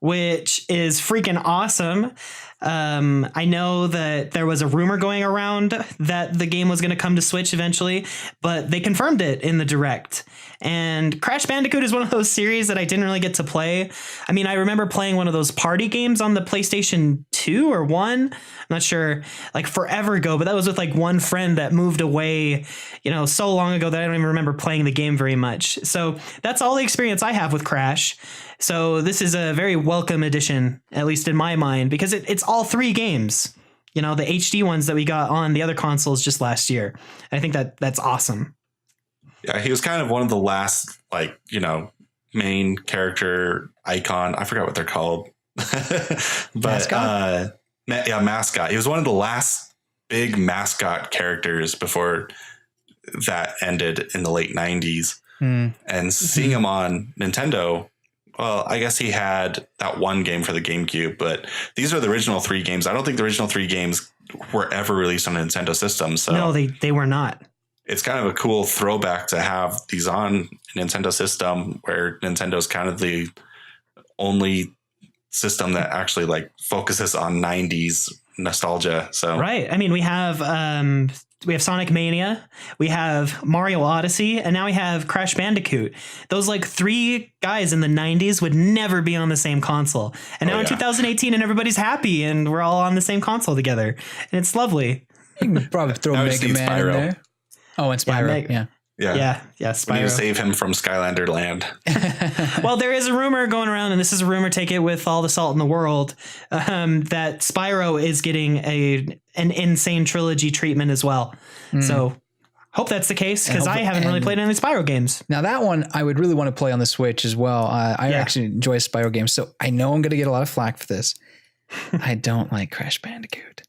which is freaking awesome. I know that there was a rumor going around that the game was going to come to Switch eventually, but they confirmed it in the Direct. And Crash Bandicoot is one of those series that I didn't really get to play. I mean, I remember playing one of those party games on the PlayStation 2 or 1. I'm not sure, forever ago, but that was with one friend that moved away, so long ago that I don't even remember playing the game very much. So that's all the experience I have with Crash. So this is a very welcome addition, at least in my mind, because it's all 3 games, the HD ones that we got on the other consoles just last year. I think that's awesome. Yeah, he was kind of one of the last, main character icon. I forgot what they're called. But mascot? Mascot. He was one of the last big mascot characters before that ended in the late 90s. And seeing him on Nintendo, well, I guess he had that one game for the GameCube, but these are the original 3 games. I don't think the original 3 games were ever released on a Nintendo system. So no, they were not. It's kind of a cool throwback to have these on a Nintendo system where Nintendo's kind of the only system that actually focuses on 90s nostalgia. So right. I mean, we have Sonic Mania, we have Mario Odyssey, and now we have Crash Bandicoot. Those 3 guys in the 90s would never be on the same console. And now in 2018 and everybody's happy and we're all on the same console together. And it's lovely. You can probably throw Mega Man in there. Oh, and Spyro. Yeah, Spyro. We need to save him from Skylander Land. Well, there is a rumor going around, and this is a rumor, take it with all the salt in the world, that Spyro is getting an Insane Trilogy treatment as well. So hope that's the case, because I haven't really played any Spyro games. Now that one I would really want to play on the Switch as well. I actually enjoy Spyro games, so I know I'm going to get a lot of flack for this. I don't like Crash Bandicoot.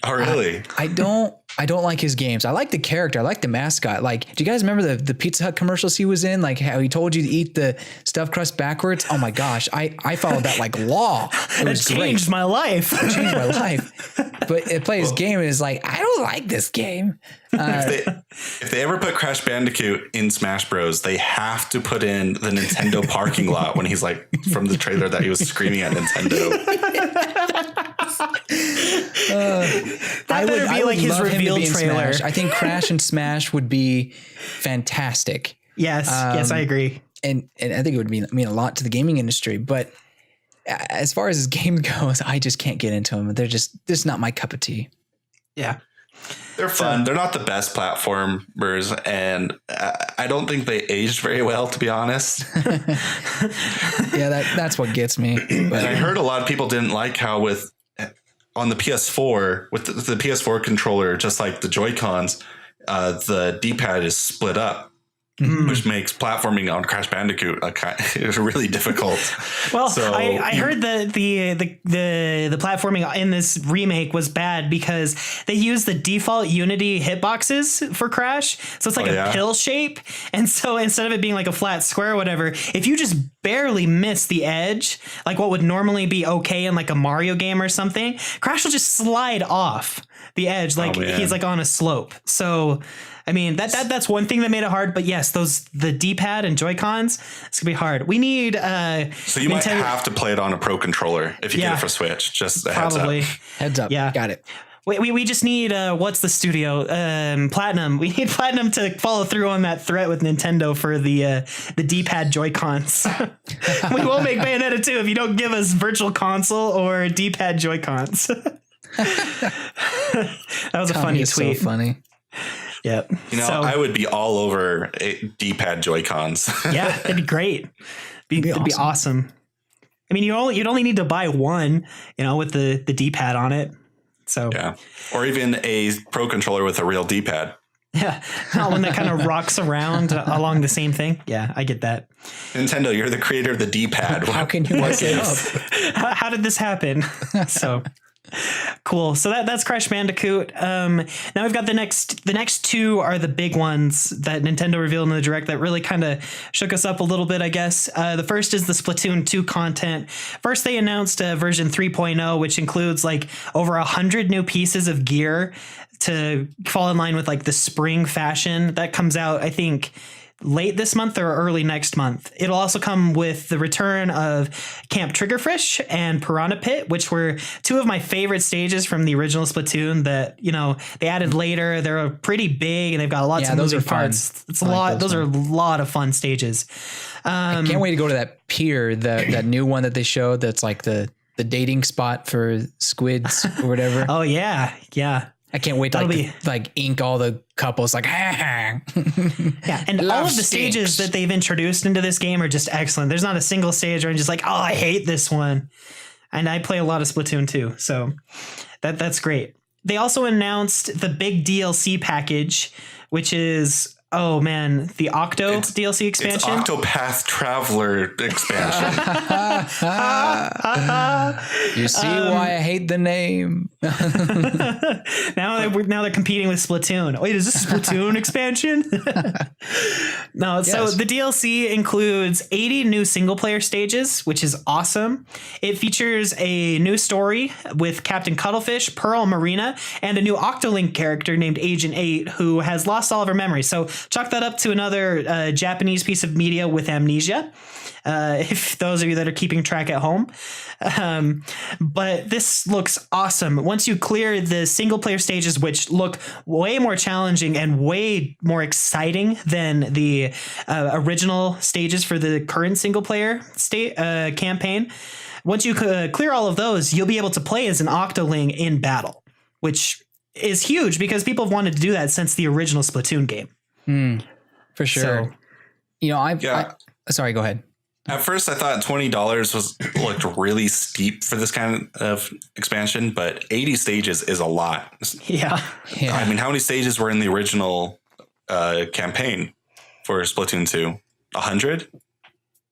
Oh, really? I don't like his games. I like the character. I like the mascot. Do you guys remember the Pizza Hut commercials he was in? How he told you to eat the stuffed crust backwards? Oh my gosh. I followed that like law. It was changed my life. It changed my life. But it plays his game and is I don't like this game. If they ever put Crash Bandicoot in Smash Bros, they have to put in the Nintendo parking lot when he's from the trailer that he was screaming at Nintendo. That better be his reveal trailer. I think Crash and Smash would be fantastic. Yes, I agree. And I think it would mean a lot to the gaming industry. But as far as his game goes, I just can't get into them. They're just not my cup of tea. Yeah. They're fun. They're not the best platformers, and I don't think they aged very well, to be honest. Yeah, that's what gets me. But And I heard a lot of people didn't like how on the PS4 with the PS4 controller, just like the Joy-Cons, the D-pad is split up. Which makes platforming on Crash Bandicoot really difficult. Well, So- I heard that the platforming in this remake was bad because they used the default Unity hitboxes for Crash, so it's like a pill shape. And so instead of it being like a flat square or whatever, if you just barely miss the edge, like what would normally be okay in like a Mario game or something, Crash will just slide off the edge like he's like on a slope. So I mean that's one thing that made it hard, but yes, the D-pad and Joy-Cons, it's gonna be hard. We need So you might have to play it on a Pro controller if you get it for Switch. Just a probably heads up. Yeah, got it. We just need what's the studio Platinum. We need Platinum to follow through on that threat with Nintendo for the D-pad Joy-Cons. We won't make Bayonetta 2 if you don't give us Virtual Console or D-pad Joy-Cons. That was a funny tweet. So funny. Yep. I would be all over D-pad Joy-Cons. Yeah, it'd be great. It'd be awesome. I mean, you'd only need to buy one, with the D-pad on it. So yeah, or even a Pro controller with a real D-pad. Yeah, one that kind of rocks around along the same thing. Yeah, I get that. Nintendo, you're the creator of the D-pad. How can you work it up? How did this happen? So cool. So that's Crash Bandicoot. Now we've got the next two are the big ones that Nintendo revealed in the Direct that really kind of shook us up a little bit, I guess. The first is the Splatoon 2 content. First, they announced version 3.0, which includes like over 100 new pieces of gear to fall in line with like the spring fashion that comes out, I think, late this month or early next month. It'll also come with the return of Camp Triggerfish and Piranha Pit, which were two of my favorite stages from the original Splatoon that, they added later. They're pretty big and they've got lots of moving parts. It's a lot. Those are a lot of fun stages. I can't wait to go to that pier, that new one that they showed. That's like the dating spot for squids or whatever. Oh yeah. Yeah. I can't wait to like ink all the couples like, yeah. And all of the stages that they've introduced into this game are just excellent. There's not a single stage where I'm just like, oh, I hate this one. And I play a lot of Splatoon 2. So that's great. They also announced the big DLC package, which is, oh man, the Octo DLC expansion. It's Octopath Traveler expansion. You see why I hate the name. Now they're competing with Splatoon. Wait, is this a Splatoon expansion? No, yes. So the DLC includes 80 new single player stages, which is awesome. It features a new story with Captain Cuttlefish, Pearl, Marina, and a new Octolink character named Agent 8 who has lost all of her memories. So chalk that up to another Japanese piece of media with amnesia. If those of you that are keeping track at home. But this looks awesome. Once you clear the single player stages, which look way more challenging and way more exciting than the original stages for the current single player campaign. Once you clear all of those, you'll be able to play as an Octoling in battle, which is huge because people have wanted to do that since the original Splatoon game. For sure. So, sorry, go ahead. At first, I thought $20 looked really steep for this kind of expansion, but 80 stages is a lot. Yeah. I mean, how many stages were in the original campaign for Splatoon 2? 100?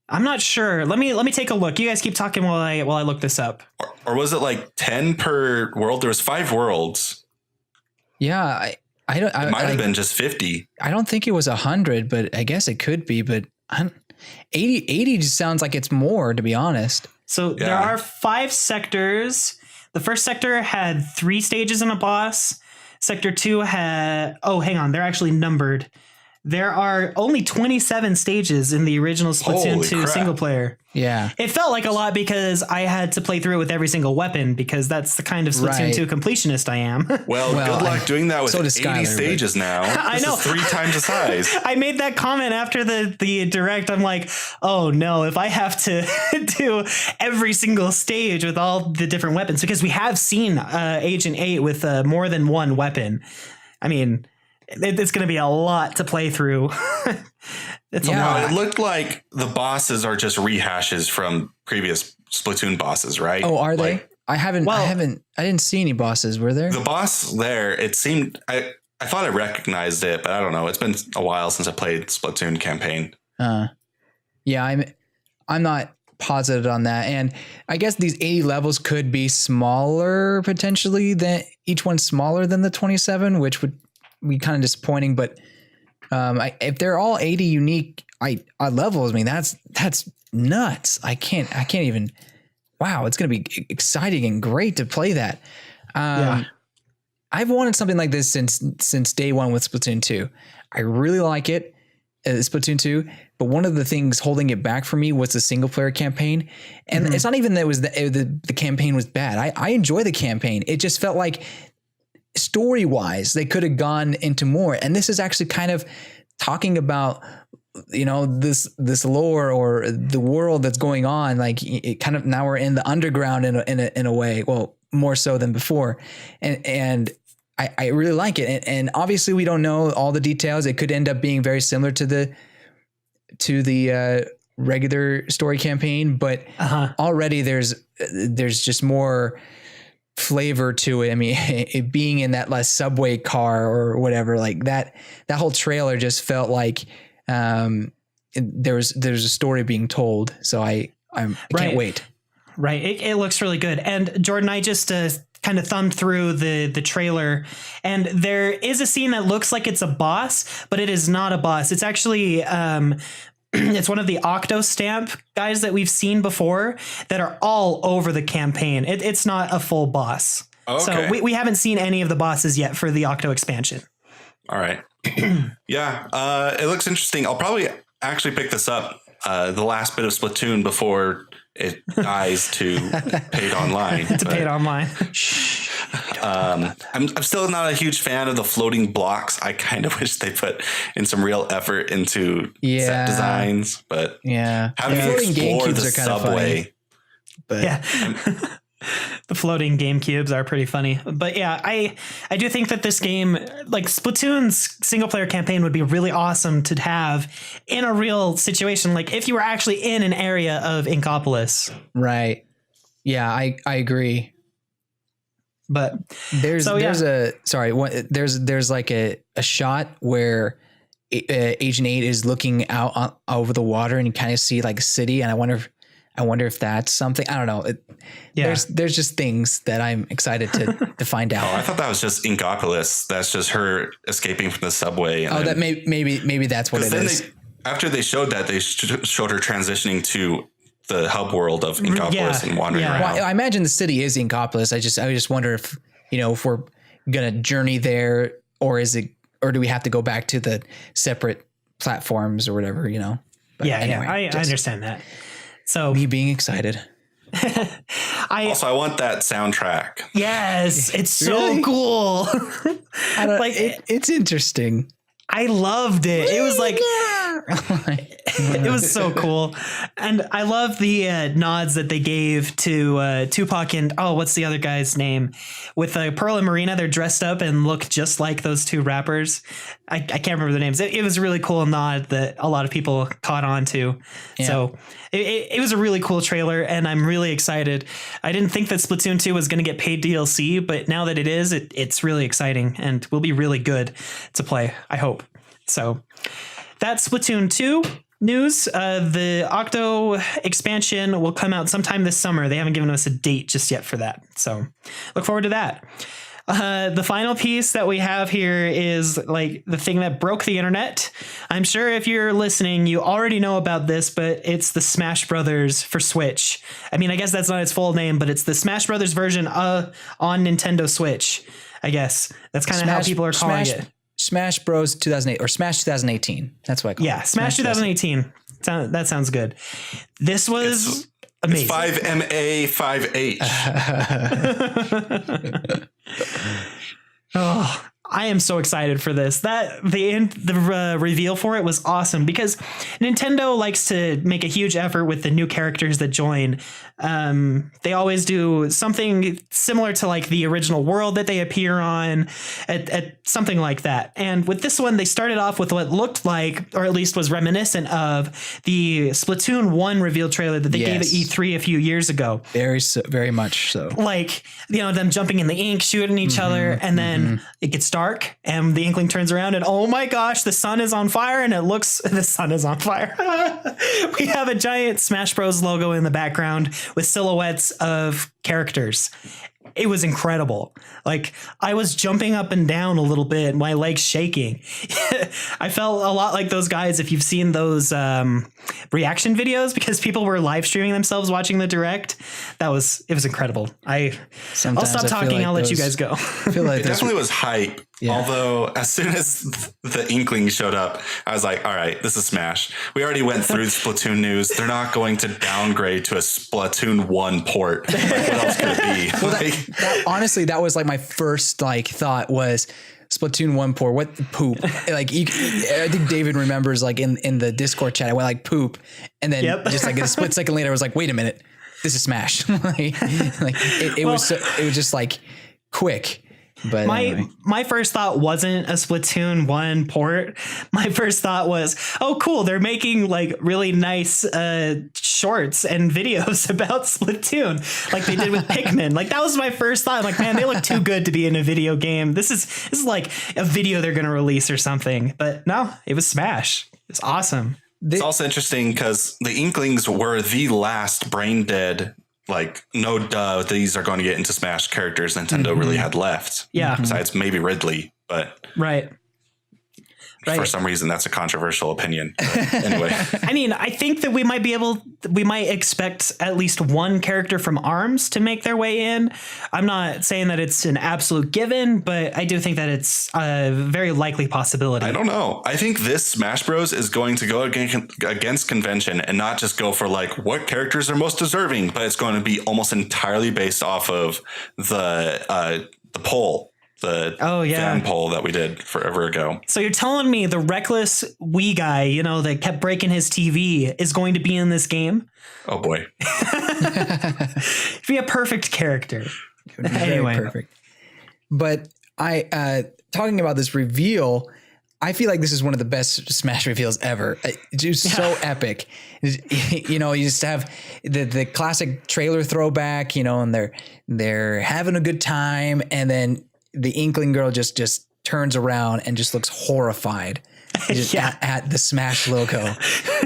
I'm not sure. Let me take a look. You guys keep talking while I look this up. Or was it like 10 per world? There was 5 worlds. Yeah, I don't. It might have been just 50. I don't think it was 100, but I guess it could be. But 80 just sounds like it's more, to be honest. So there are 5 sectors. The first sector had 3 stages and a boss. Sector 2 had, hang on, they're actually numbered. there are only 27 stages in the original Splatoon Holy 2 crap. single player. Yeah. It felt like a lot because I had to play through it with every single weapon because that's the kind of Splatoon Right. 2 completionist I am. Well, Well, good luck doing that with so does 80 Skylar, stages now. I This know. is 3 times the size. I made that comment after the direct. I'm like, oh no, if I have to do every single stage with all the different weapons, because we have seen Agent 8 with more than one weapon. I mean, it's going to be a lot to play through. It's a Yeah. lot. It looked like the bosses are just rehashes from previous Splatoon bosses, right? Oh, are they? Like, I didn't see any bosses. Were there? the boss there, it seemed, I thought I recognized it, but I don't know. It's been a while since I played Splatoon campaign. Yeah, I'm not positive on that. And I guess these 80 levels could be smaller potentially, than each one smaller than the 27, which would be kind of disappointing. But if they're all 80 unique levels, I mean that's nuts. I can't even. Wow, it's going to be exciting and great to play that. Yeah. I've wanted something like this since day one with Splatoon 2. I really like it, Splatoon 2. But one of the things holding it back for me was the single player campaign. And it's not even that it was the campaign was bad. I enjoy the campaign. It just felt like story wise, they could have gone into more. And this is actually kind of talking about, this lore or the world that's going on. Like it kind of, now we're in the underground in a way, well, more so than before. And I really like it. And obviously we don't know all the details. It could end up being very similar to the regular story campaign, but already there's just more flavor to it. I mean, it being in that less subway car or whatever, like that whole trailer just felt like there's a story being told. So I can't wait. Right. It looks really good. And Jordan, I just kind of thumbed through the trailer, and there is a scene that looks like it's a boss, but it is not a boss. It's actually it's one of the Octo Stamp guys that we've seen before that are all over the campaign. It's not a full boss. Okay. So we haven't seen any of the bosses yet for the Octo expansion. All right. Yeah. It looks interesting. I'll probably actually pick this up the last bit of Splatoon before it dies to paid online. To paid online. I'm still not a huge fan of the floating blocks. I kind of wish they put in some real effort into set designs, but having to floating explore GameCubes the are kind of subway. funny. But Yeah. The floating game cubes are pretty funny. But yeah, I do think that this game, like Splatoon's single player campaign, would be really awesome to have in a real situation. Like if you were actually in an area of Inkopolis. right. Yeah, I agree. But There's like a shot where Agent 8 is looking out over the water and you kind of see like a city, and I wonder if that's something. I don't know. There's just things that I'm excited to find out. Oh, I thought that was just Inkopolis. That's just her escaping from the subway. And that maybe that's what it is. After they showed that, they showed her transitioning to the hub world of Inkopolis and wandering around. Well, I imagine the city is Inkopolis. I just wonder if if we're gonna journey there, or do we have to go back to the separate platforms or whatever? But I understand that. So me being excited. I want that soundtrack. Yes, it's so Really? cool. Like it's interesting. I loved it. It was like it was so cool. And I love the nods that they gave to Tupac and what's the other guy's name? With Pearl and Marina, they're dressed up and look just like those two rappers. I can't remember their names. It was a really cool nod that a lot of people caught on to. Yeah. So it was a really cool trailer, and I'm really excited. I didn't think that Splatoon 2 was going to get paid DLC, but now that it is, it's really exciting and will be really good to play, I hope. So that's Splatoon 2 news. The Octo expansion will come out sometime this summer. They haven't given us a date just yet for that. So look forward to that. The final piece that we have here is like the thing that broke the internet. I'm sure if you're listening, you already know about this, but it's the Smash Brothers for Switch. I mean, I guess that's not its full name, but it's the Smash Brothers version on Nintendo Switch. I guess that's kind of how people are calling it. Smash Bros 2008 or Smash 2018. That's what I call it. Yeah, Smash 2018. That sounds good. This was amazing. It's 5MA 5H. Oh, I am so excited for this. The reveal for it was awesome because Nintendo likes to make a huge effort with the new characters that join. They always do something similar to like the original world that they appear on, at something like that. And with this one, they started off with what looked like, or at least was reminiscent of, the Splatoon 1 reveal trailer that they gave at E3 a few years ago. Very much so. Like, them jumping in the ink, shooting each other, and then it gets dark and the Inkling turns around and oh my gosh, the sun is on fire, and the sun is on fire. We have a giant Smash Bros logo in the background with silhouettes of characters. It was incredible. Like, I was jumping up and down a little bit, my legs shaking. I felt a lot like those guys, if you've seen those reaction videos, because people were live streaming themselves watching the direct. It was incredible. I'll stop talking. Like I'll let you guys go. I feel like it definitely was hype. Yeah. Although as soon as the Inkling showed up, I was like, all right, this is Smash. We already went through Splatoon news. They're not going to downgrade to a Splatoon 1 port. Like, what else could it be? Well, honestly, that was like my first thought was Splatoon 1 port. What poop? Like, I think David remembers, like, in the Discord chat, I went like poop. And then just like a split second later, I was like, wait a minute, this is Smash. It was just like quick. But my first thought wasn't a Splatoon 1 port. My first thought was, oh, cool, they're making like really nice shorts and videos about Splatoon, like they did with Pikmin. Like, that was my first thought. I'm like, man, they look too good to be in a video game. This is like a video they're gonna release or something. But no, it was Smash. It's awesome. It's also interesting because the Inklings were the last brain dead, like, no duh, these are going to get into Smash characters Nintendo really had left. Yeah. Besides maybe Ridley, but right. For some reason, that's a controversial opinion. But anyway, I mean, I think that we might expect at least one character from ARMS to make their way in. I'm not saying that it's an absolute given, but I do think that it's a very likely possibility. I don't know. I think this Smash Bros is going to go against convention and not just go for like what characters are most deserving, but it's going to be almost entirely based off of the poll. The fan poll that we did forever ago. So you're telling me the reckless Wii guy, that kept breaking his TV, is going to be in this game? Oh boy. Be a perfect character. Anyway. Perfect. But talking about this reveal, I feel like this is one of the best Smash reveals ever. It's just so epic. You just have the classic trailer throwback, and they're having a good time, and then the Inkling girl just turns around and just looks horrified at the Smash logo.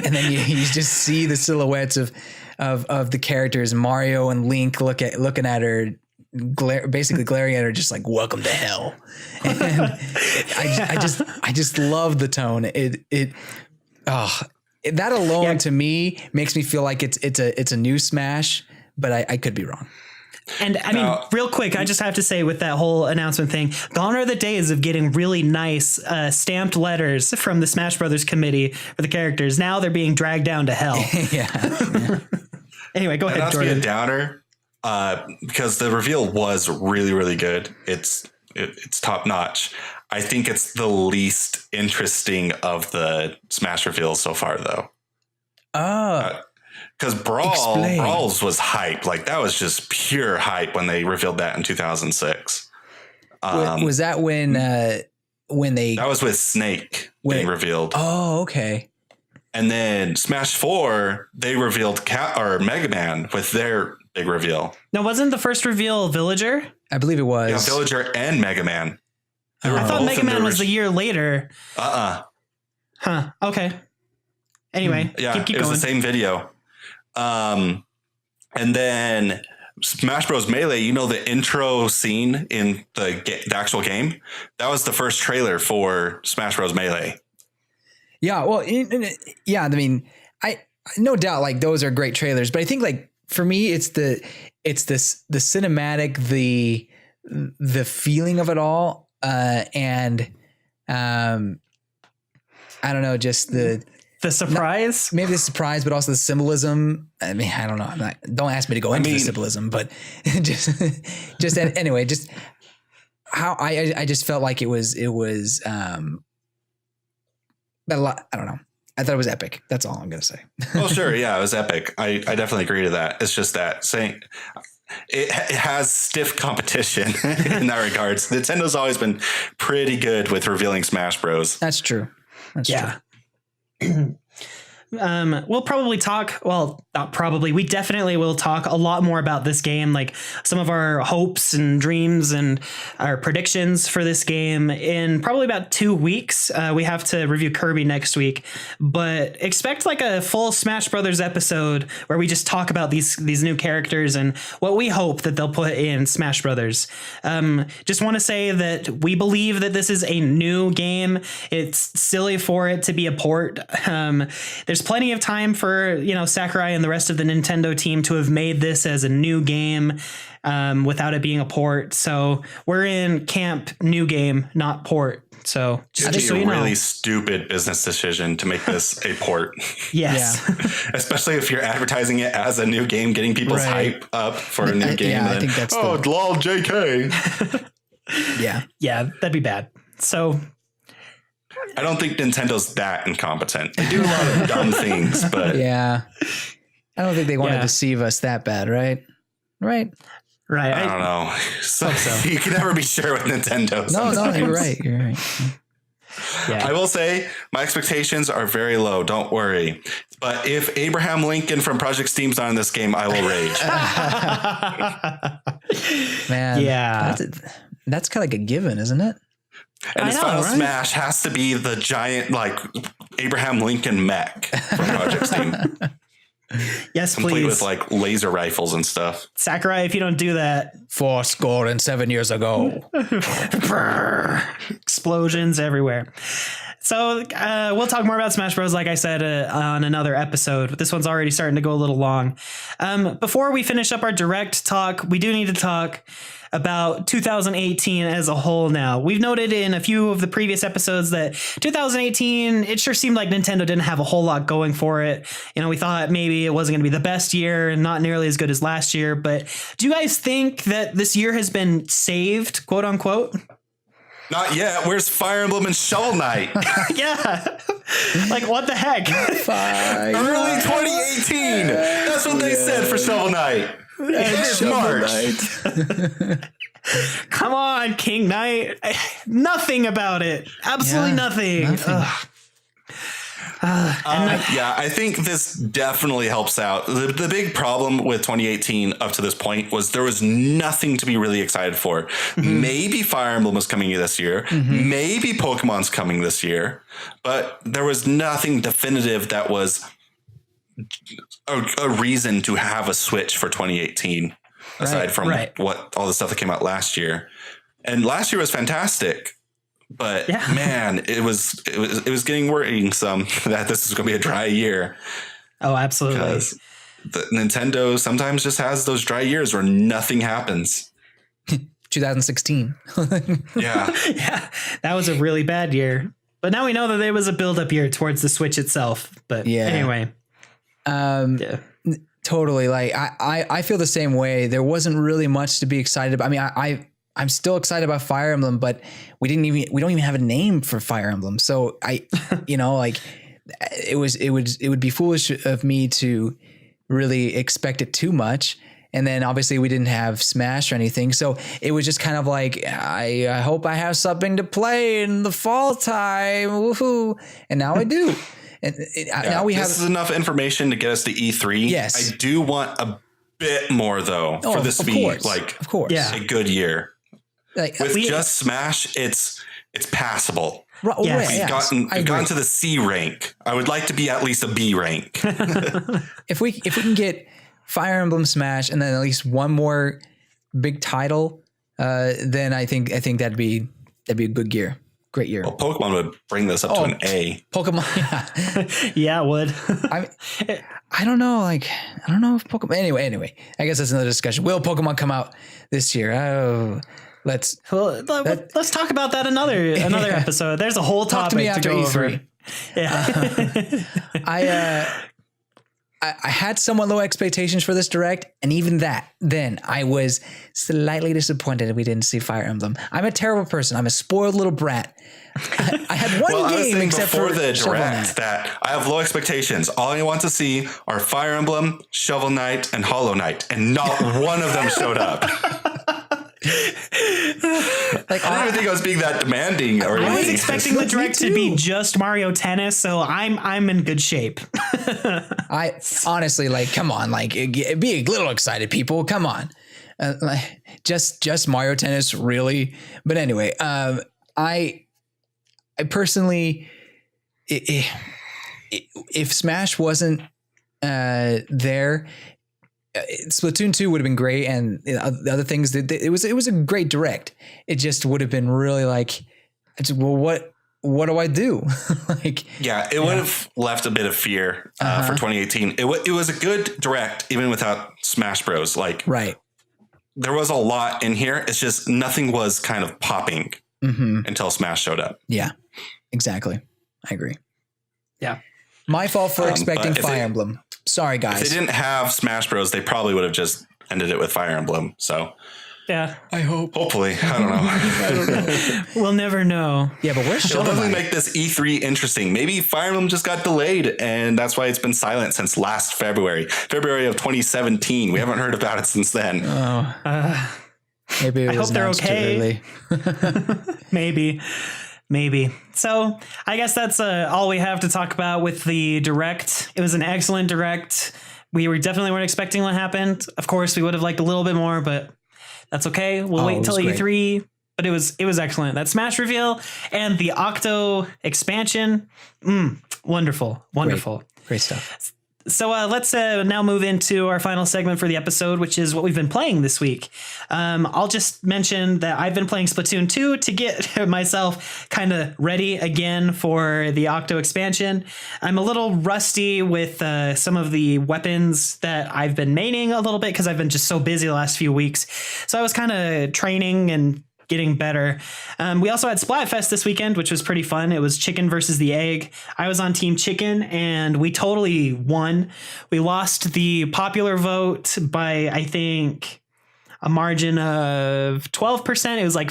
And then you just see the silhouettes of the characters, Mario and Link looking at her, basically glaring at her, just like, welcome to hell. And I just love the tone. That alone to me makes me feel like it's a new Smash, but I could be wrong. And I mean, real quick, I just have to say, with that whole announcement thing, gone are the days of getting really nice stamped letters from the Smash Brothers committee for the characters. Now they're being dragged down to hell. Anyway, go ahead, Jordan. Not to be a downer, because the reveal was really, really good. It's top notch. I think it's the least interesting of the Smash reveals so far, though. Because Brawls was hype. Like, that was just pure hype when they revealed that in 2006. Was that when they... That was with Snake being revealed. Oh, okay. And then Smash 4, they revealed Mega Man with their big reveal. Now, wasn't the first reveal Villager? I believe it was. Yeah, Villager and Mega Man. I thought Mega Man was the year later. Huh. Okay. Anyway, keep it going. Was the same video. And then Smash Bros. Melee, the intro scene in the actual game, that was the first trailer for Smash Bros. Melee. Yeah, well, I mean, I no doubt, like, those are great trailers, but I think, like, for me, it's the cinematic, the feeling of it all, and I don't know, just the surprise. Maybe the surprise, but also the symbolism. I mean, I don't know. Don't ask me to go into the symbolism, but just anyway, just how I just felt like it was a lot. I don't know. I thought it was epic. That's all I'm going to say. Well, sure. Yeah, it was epic. I definitely agree to that. It's just that saying it has stiff competition in that regards. Nintendo's always been pretty good with revealing Smash Bros. That's true. That's true. We'll probably talk. Well, not probably. We definitely will talk a lot more about this game, like some of our hopes and dreams and our predictions for this game in probably about 2 weeks. We have to review Kirby next week, but expect like a full Smash Brothers episode where we just talk about these new characters and what we hope that they'll put in Smash Brothers. Just want to say that we believe that this is a new game. It's silly for it to be a port. There's plenty of time for, Sakurai and the rest of the Nintendo team to have made this as a new game without it being a port. So we're in camp new game, not port. So just a really stupid business decision to make this a port. Yes. Yeah. Especially if you're advertising it as a new game, getting people's hype up for a new game. Yeah, I think that's lol, JK. Yeah, that'd be bad. So I don't think Nintendo's that incompetent. They do a lot of dumb things, but yeah, I don't think they want to deceive us that bad, right? Right. I don't know. So you can never be sure with Nintendo. No, you're right. Yeah. I will say my expectations are very low. Don't worry. But if Abraham Lincoln from Project Steam's on this game, I will rage. Man, yeah, that's kind of like a given, isn't it? And his final smash has to be the giant, like, Abraham Lincoln mech from Project Steam. Yes, complete please. With, like, laser rifles and stuff. Sakurai, if you don't do that. 7 years ago. Explosions everywhere. So we'll talk more about Smash Bros. Like I said, on another episode. This one's already starting to go a little long. Before we finish up our direct talk, we do need to talk about 2018 as a whole now. We've noted in a few of the previous episodes that 2018, it sure seemed like Nintendo didn't have a whole lot going for it. We thought maybe it wasn't going to be the best year and not nearly as good as last year. But do you guys think that this year has been saved, quote unquote? Not yet. Where's Fire Emblem and Shovel Knight? Yeah. Like, what the heck? Early 2018. That's what they said for Shovel Knight. It's March. Come on, King Knight. Nothing about it. Absolutely nothing. I think this definitely helps out. The big problem with 2018 up to this point was there was nothing to be really excited for. Mm-hmm. Maybe Fire Emblem was coming this year. Mm-hmm. Maybe Pokemon's coming this year. But there was nothing definitive that was a reason to have a Switch for 2018, aside from what all the stuff that came out last year. And last year was fantastic. But man, it was getting worrisome that this is going to be a dry year. Oh, absolutely. Because the Nintendo sometimes just has those dry years where nothing happens. 2016. Yeah, that was a really bad year. But now we know that there was a build-up year towards the Switch itself. But anyway, totally. Like I feel the same way. There wasn't really much to be excited about. I mean, I'm still excited about Fire Emblem, but we don't even have a name for Fire Emblem. So it would be foolish of me to really expect it too much. And then obviously we didn't have Smash or anything. So it was just kind of like, I hope I have something to play in the fall time. Woohoo. And now I do. And now we have. This is enough information to get us to E3. Yes. I do want a bit more though for this to be a good year. Like, with just Smash, it's passable. We've gotten to the C rank. I would like to be at least a B rank. If we can get Fire Emblem Smash and then at least one more big title, then I think that'd be a good year. Great year. Well, Pokemon would bring this up to an A. Pokemon, yeah, it would. I don't know. I don't know if Pokemon. Anyway. I guess that's another discussion. Will Pokemon come out this year? Oh, let's let's talk about that another episode. There's a whole talk topic to me to after go E3. over. Yeah. I had somewhat low expectations for this direct, and even then I was slightly disappointed that we didn't see Fire Emblem. I'm a terrible person. I'm a spoiled little brat. I had one game except before for the Shovel direct Knight. that I have low expectations. All I want to see are Fire Emblem, Shovel Knight, and Hollow Knight, and not one of them showed up. Like, I didn't even think I was being that demanding. Or I was anything. expecting the direct to be just Mario Tennis, so I'm in good shape. I honestly, like, come on, like, be a little excited, people. Come on, like, just Mario Tennis, really. But anyway, I personally, if Smash wasn't there, Splatoon 2 would have been great, and the other things that it was a great direct. It just would have been really like, well, what do I do? Like, yeah, it would have left a bit of fear for 2018. It was a good direct, even without Smash Bros. Like, right. There was a lot in here. It's just nothing was kind of popping until Smash showed up. Yeah, exactly. I agree. Yeah. My fault for expecting Fire Emblem. Sorry, guys. If they didn't have Smash Bros, they probably would have just ended it with Fire Emblem. So, yeah, I hope. Hopefully, I don't know. We'll never know. Yeah, but where's It'll Shovel definitely Knight? make this E3 interesting. Maybe Fire Emblem just got delayed, and that's why it's been silent since last February of 2017. We haven't heard about it since then. Maybe it I was hope they're announced too okay. early. Maybe. So I guess that's all we have to talk about with the direct. It was an excellent direct. We definitely weren't expecting what happened. Of course, we would have liked a little bit more, but that's okay. We'll wait until E3. But it was excellent. That Smash reveal and the Octo expansion, wonderful. Great stuff. So let's now move into our final segment for the episode, which is what we've been playing this week. I'll just mention that I've been playing Splatoon 2 to get myself kind of ready again for the Octo expansion. I'm a little rusty with some of the weapons that I've been maining a little bit because I've been just so busy the last few weeks. So I was kind of training and getting better. We also had Splatfest this weekend, which was pretty fun. It was chicken versus the egg. I was on team chicken and we totally won. We lost the popular vote by, I think, a margin of 12%. It was like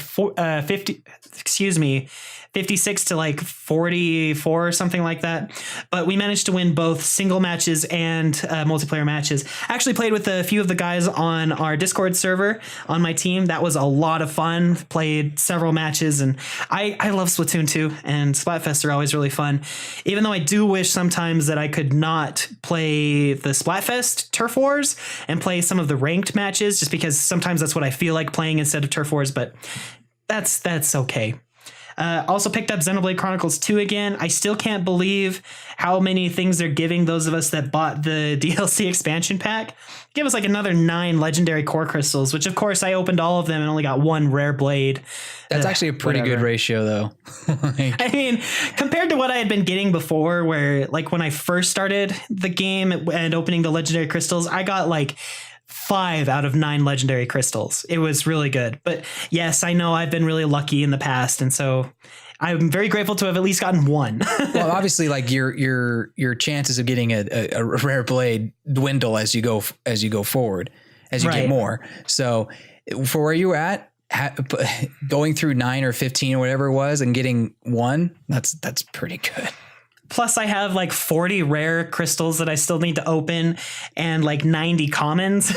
56 to like 44 or something like that. But we managed to win both single matches and multiplayer matches. I actually played with a few of the guys on our Discord server on my team. That was a lot of fun. Played several matches, and I love Splatoon 2, and Splatfests are always really fun. Even though I do wish sometimes that I could not play the Splatfest Turf Wars and play some of the ranked matches, just because sometimes that's what I feel like playing instead of Turf Wars, but that's okay. Also picked up Xenoblade Chronicles 2 again. I still can't believe how many things they're giving those of us that bought the DLC expansion pack. Give us like another 9 legendary core crystals, which of course I opened all of them and only got 1 rare blade. That's actually a pretty good ratio though. I mean, compared to what I had been getting before, where like when I first started the game and opening the legendary crystals, I got like 5 out of 9 legendary crystals. It was really good. But yes, I know I've been really lucky in the past, and so I'm very grateful to have at least gotten 1. Well, obviously, like your chances of getting a rare blade dwindle as you go forward, as you get more. So for where you were at, going through 9 or 15 or whatever it was and getting 1, that's pretty good. Plus, I have like 40 rare crystals that I still need to open, and like 90 commons.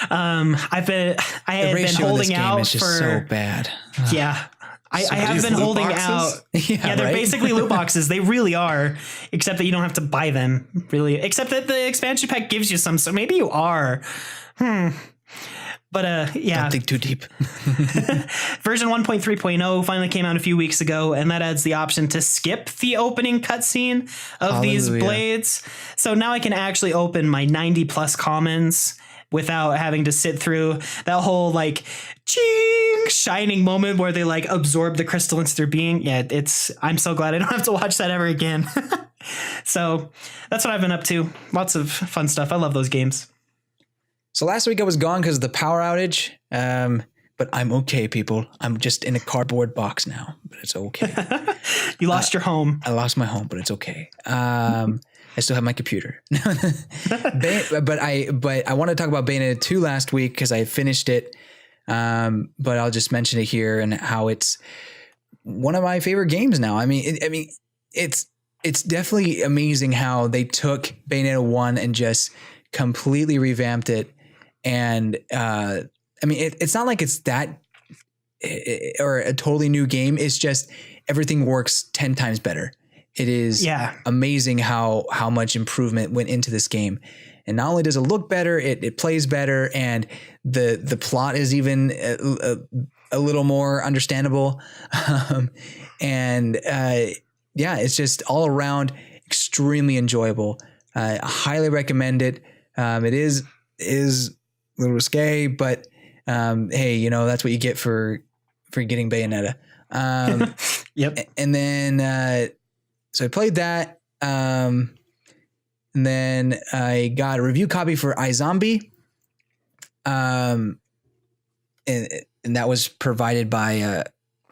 I had been holding out for so bad. Yeah. I have been holding out. Yeah, they're basically loot boxes. They really are, except that you don't have to buy them, really. Except that the expansion pack gives you some, so maybe you are. But yeah. Don't think too deep. Version 1.3.0 finally came out a few weeks ago, and that adds the option to skip the opening cutscene of these blades. So now I can actually open my 90 plus commons without having to sit through that whole like ching shining moment where they like absorb the crystal into their being. Yeah, I'm so glad I don't have to watch that ever again. So that's what I've been up to. Lots of fun stuff. I love those games. So last week I was gone because of the power outage. but I'm okay, people. I'm just in a cardboard box now, but it's okay. You lost your home. I lost my home, but it's okay. I still have my computer. But I want to talk about Bayonetta 2 last week because I finished it. But I'll just mention it here and how it's one of my favorite games now. I mean, it's definitely amazing how they took Bayonetta 1 and just completely revamped it. And I mean, it's not like it's that or a totally new game. It's just everything works 10 times better. It is amazing how much improvement went into this game. And not only does it look better, it plays better, and the plot is even a little more understandable. It's just all around extremely enjoyable. I highly recommend it. It is a little risque, but hey, that's what you get for getting Bayonetta. Yep. And then so I played that. And then I got a review copy for iZombie. And that was provided by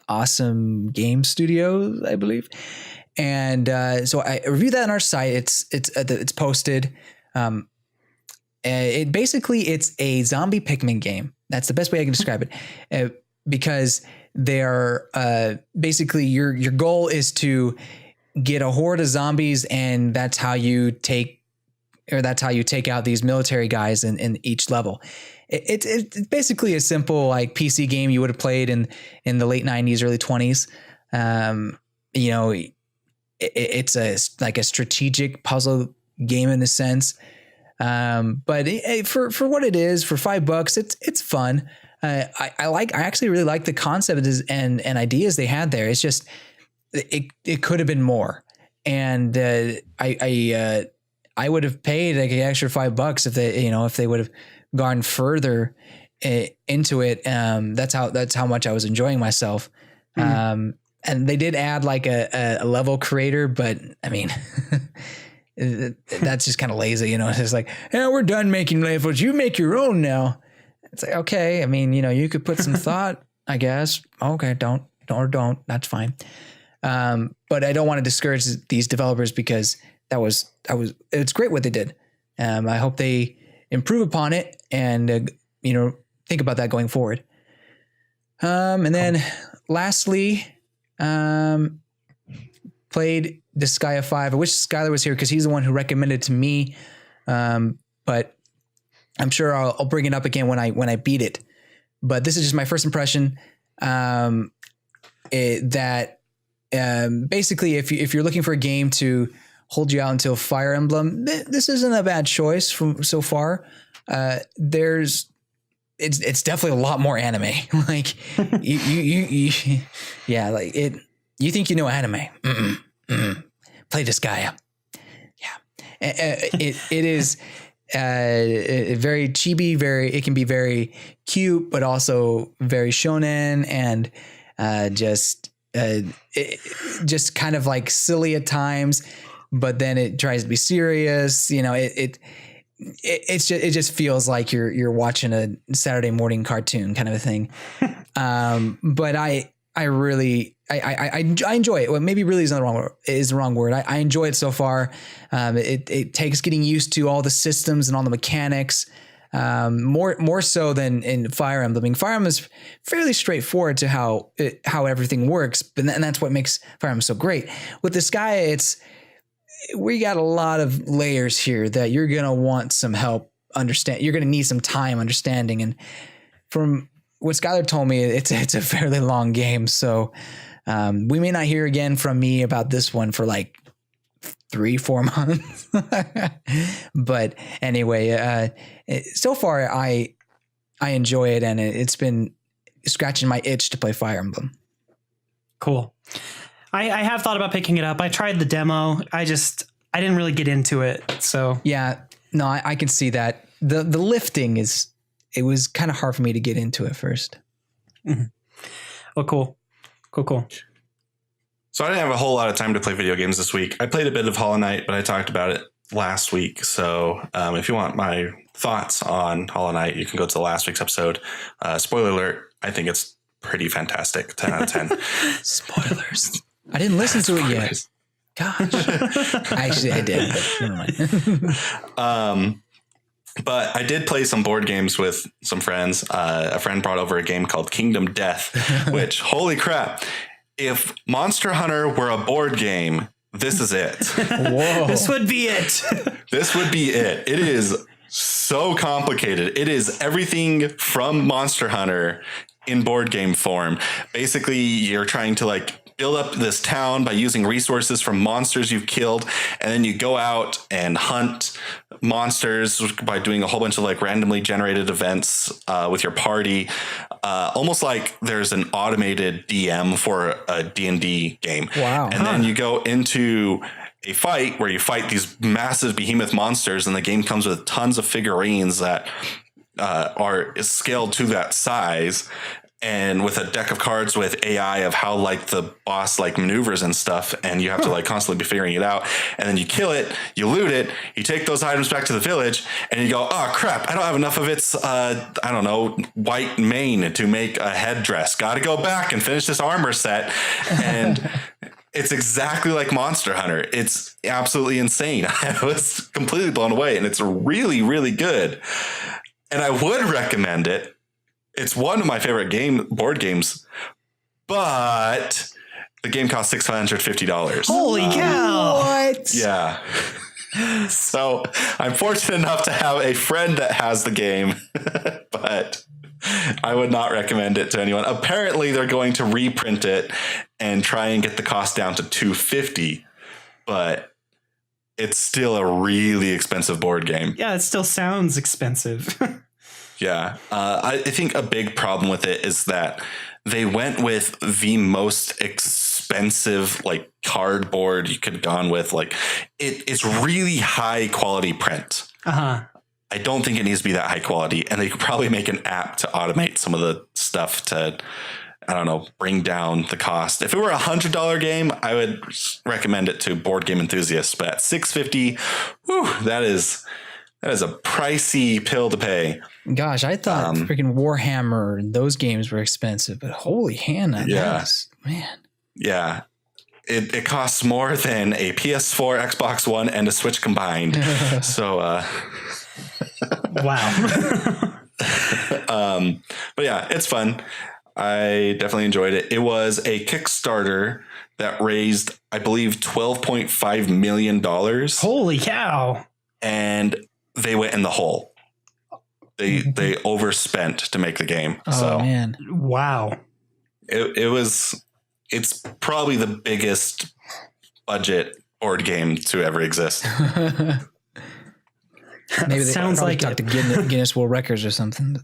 Awesome Game Studios, I believe. And so I reviewed that on our site. It's posted. It's a zombie Pikmin game. That's the best way I can describe it. Because they're basically your goal is to get a horde of zombies, and that's how you take out these military guys in each level. It's basically a simple like PC game you would have played in the late 90s, early 20s. It's a strategic puzzle game in a sense. But for what it is, for $5, it's fun. I actually really like the concept and ideas they had there. It's just, it could have been more. And, I would have paid like an extra $5 if they would have gone further into it. That's how much I was enjoying myself. And they did add like a level creator, but I mean, that's just kind of lazy, It's just like, yeah, we're done making levels. You make your own now. It's like, okay. I mean, you could put some thought, I guess. Okay. Don't. That's fine. But I don't want to discourage these developers because it's great what they did. I hope they improve upon it and, think about that going forward. And then lastly, played Disgaea 5. I wish Skylar was here because he's the one who recommended it to me. But I'm sure I'll bring it up again when I beat it. But this is just my first impression. Basically, if you're looking for a game to hold you out until Fire Emblem, this isn't a bad choice from so far. It's definitely a lot more anime. Like you think you know anime? Play Disgaea. Yeah, it is very chibi. It can be very cute, but also very shonen and just kind of like silly at times. But then it tries to be serious. It just feels like you're watching a Saturday morning cartoon kind of a thing. But I really enjoy it. Well, maybe really is the wrong word. I enjoy it so far. It takes getting used to all the systems and all the mechanics. More so than in Fire Emblem. I mean, Fire Emblem is fairly straightforward to how everything works, and that's what makes Fire Emblem so great. With Disgaea, we got a lot of layers here that you're gonna want some help understand. You're gonna need some time understanding, and from what Skylar told me, it's a fairly long game. So we may not hear again from me about this one for like 3-4 months. But anyway, so far I enjoy it, and it's been scratching my itch to play Fire Emblem. Cool. I have thought about picking it up. I tried the demo. I didn't really get into it. So yeah, no, I can see that. The lifting it was kind of hard for me to get into at first. Mm-hmm. Oh, cool. So I didn't have a whole lot of time to play video games this week. I played a bit of Hollow Knight, but I talked about it last week. So if you want my thoughts on Hollow Knight, you can go to last week's episode. Spoiler alert, I think it's pretty fantastic. 10 out of 10. Spoilers. I didn't listen to it yet. Gosh. Actually, I did, but never mind. But I did play some board games with some friends. A friend brought over a game called Kingdom Death, which, holy crap, if Monster Hunter were a board game, this is it. Whoa. This would be it. This would be it. It is so complicated. It is everything from Monster Hunter in board game form. Basically, you're trying to like build up this town by using resources from monsters you've killed, and then you go out and hunt monsters by doing a whole bunch of like randomly generated events with your party, almost like there's an automated DM for a D&D game. Wow. And then you go into a fight where you fight these massive behemoth monsters, and the game comes with tons of figurines that are scaled to that size, and with a deck of cards with AI of how like the boss like maneuvers and stuff, and you have to like constantly be figuring it out. And then you kill it, you loot it, you take those items back to the village, and you go, oh crap, I don't have enough of its I don't know, white mane to make a headdress. Gotta go back and finish this armor set. And it's exactly like Monster Hunter. It's absolutely insane. I was completely blown away, and it's really, really good. And I would recommend it. It's one of my favorite board games, but the game costs $650. Holy cow. What? Yeah. So I'm fortunate enough to have a friend that has the game, but I would not recommend it to anyone. Apparently, they're going to reprint it and try and get the cost down to $250, but it's still a really expensive board game. Yeah, it still sounds expensive. Yeah. I think a big problem with it is that they went with the most expensive like cardboard you could have gone with. Like it's really high quality print. Uh-huh. I don't think it needs to be that high quality, and they could probably make an app to automate some of the stuff to, I don't know, bring down the cost. If it were $100 game, I would recommend it to board game enthusiasts, but at $650, that is a pricey pill to pay. Gosh, I thought freaking Warhammer, those games were expensive, but holy Hannah, Yeah. Man. Yeah. It costs more than a PS4, Xbox One, and a Switch combined. So, Wow. but yeah, it's fun. I definitely enjoyed it. It was a Kickstarter that raised, I believe, $12.5 million. Holy cow. And they went in the hole. They overspent to make the game. Oh, so man. Wow. It's probably the biggest budget board game to ever exist. Maybe they Sounds like talked to Guinness World Records or something.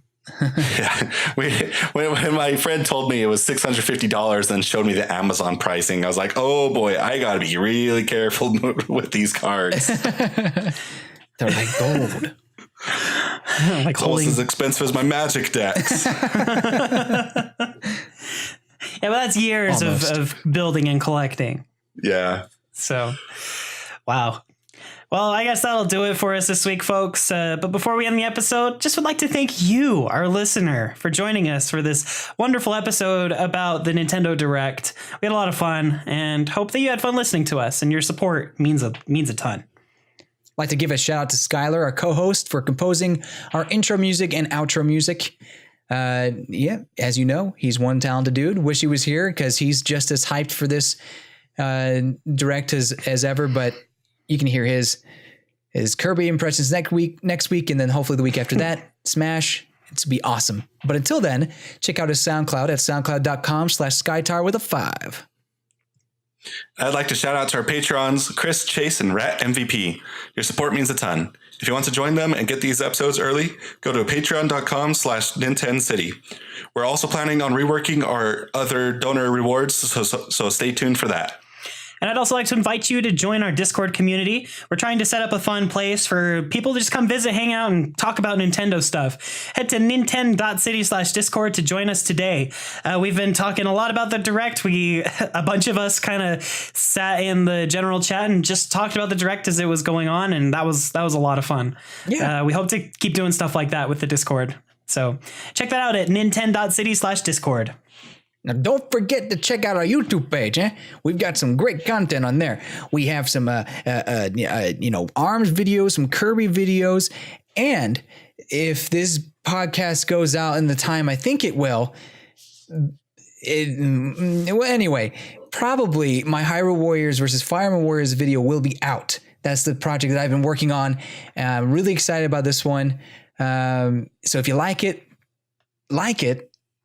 Yeah. When my friend told me it was $650 and showed me the Amazon pricing, I was like, oh boy, I gotta be really careful with these cards. They're like gold. Like It's almost as expensive as my Magic decks. Yeah, well, that's years of building and collecting. Yeah. So, wow. Well, I guess that'll do it for us this week, folks. But before we end the episode, just would like to thank you, our listener, for joining us for this wonderful episode about the Nintendo Direct. We had a lot of fun and hope that you had fun listening to us, and your support means a ton. I'd like to give a shout out to Skylar, our co-host, for composing our intro music and outro music. Yeah, as you know, he's one talented dude. Wish he was here because he's just as hyped for this direct as ever. But you can hear his Kirby impressions next week, and then hopefully the week after that, Smash. It's be awesome. But until then, check out his SoundCloud at soundcloud.com/Skytar with a 5. I'd like to shout out to our patrons, Chris, Chase, and Ratmvp. Your support means a ton. If you want to join them and get these episodes early, go to patreon.com/NintenCity. We're also planning on reworking our other donor rewards, so stay tuned for that. And I'd also like to invite you to join our Discord community. We're trying to set up a fun place for people to just come visit, hang out, and talk about Nintendo stuff. Head to ninten.city/Discord to join us today. We've been talking a lot about the Direct. A bunch of us kind of sat in the general chat and just talked about the Direct as it was going on, and that was a lot of fun. Yeah. We hope to keep doing stuff like that with the Discord. So check that out at nintendo.city/discord. Now, don't forget to check out our YouTube page. We've got some great content on there. We have some, ARMS videos, some Kirby videos, and if this podcast goes out in the time I think it will, probably my Hyrule Warriors versus Fire Emblem Warriors video will be out. That's the project that I've been working on. I'm really excited about this one. So if you like it,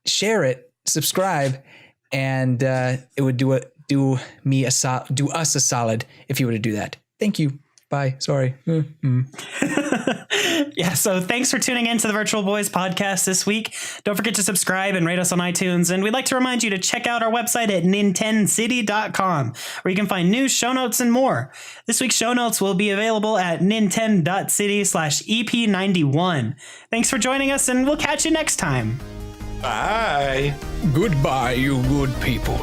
share it, subscribe, and it would do us a solid if you were to do that. Thank you. Bye. Sorry. Yeah, so thanks for tuning in to the Virtual Boys podcast this week. Don't forget to subscribe and rate us on iTunes. And we'd like to remind you to check out our website at nintendcity.com, where you can find news, show notes, and more. This week's show notes will be available at nintendo.city/EP91. Thanks for joining us, and we'll catch you next time. Bye. Goodbye, you good people.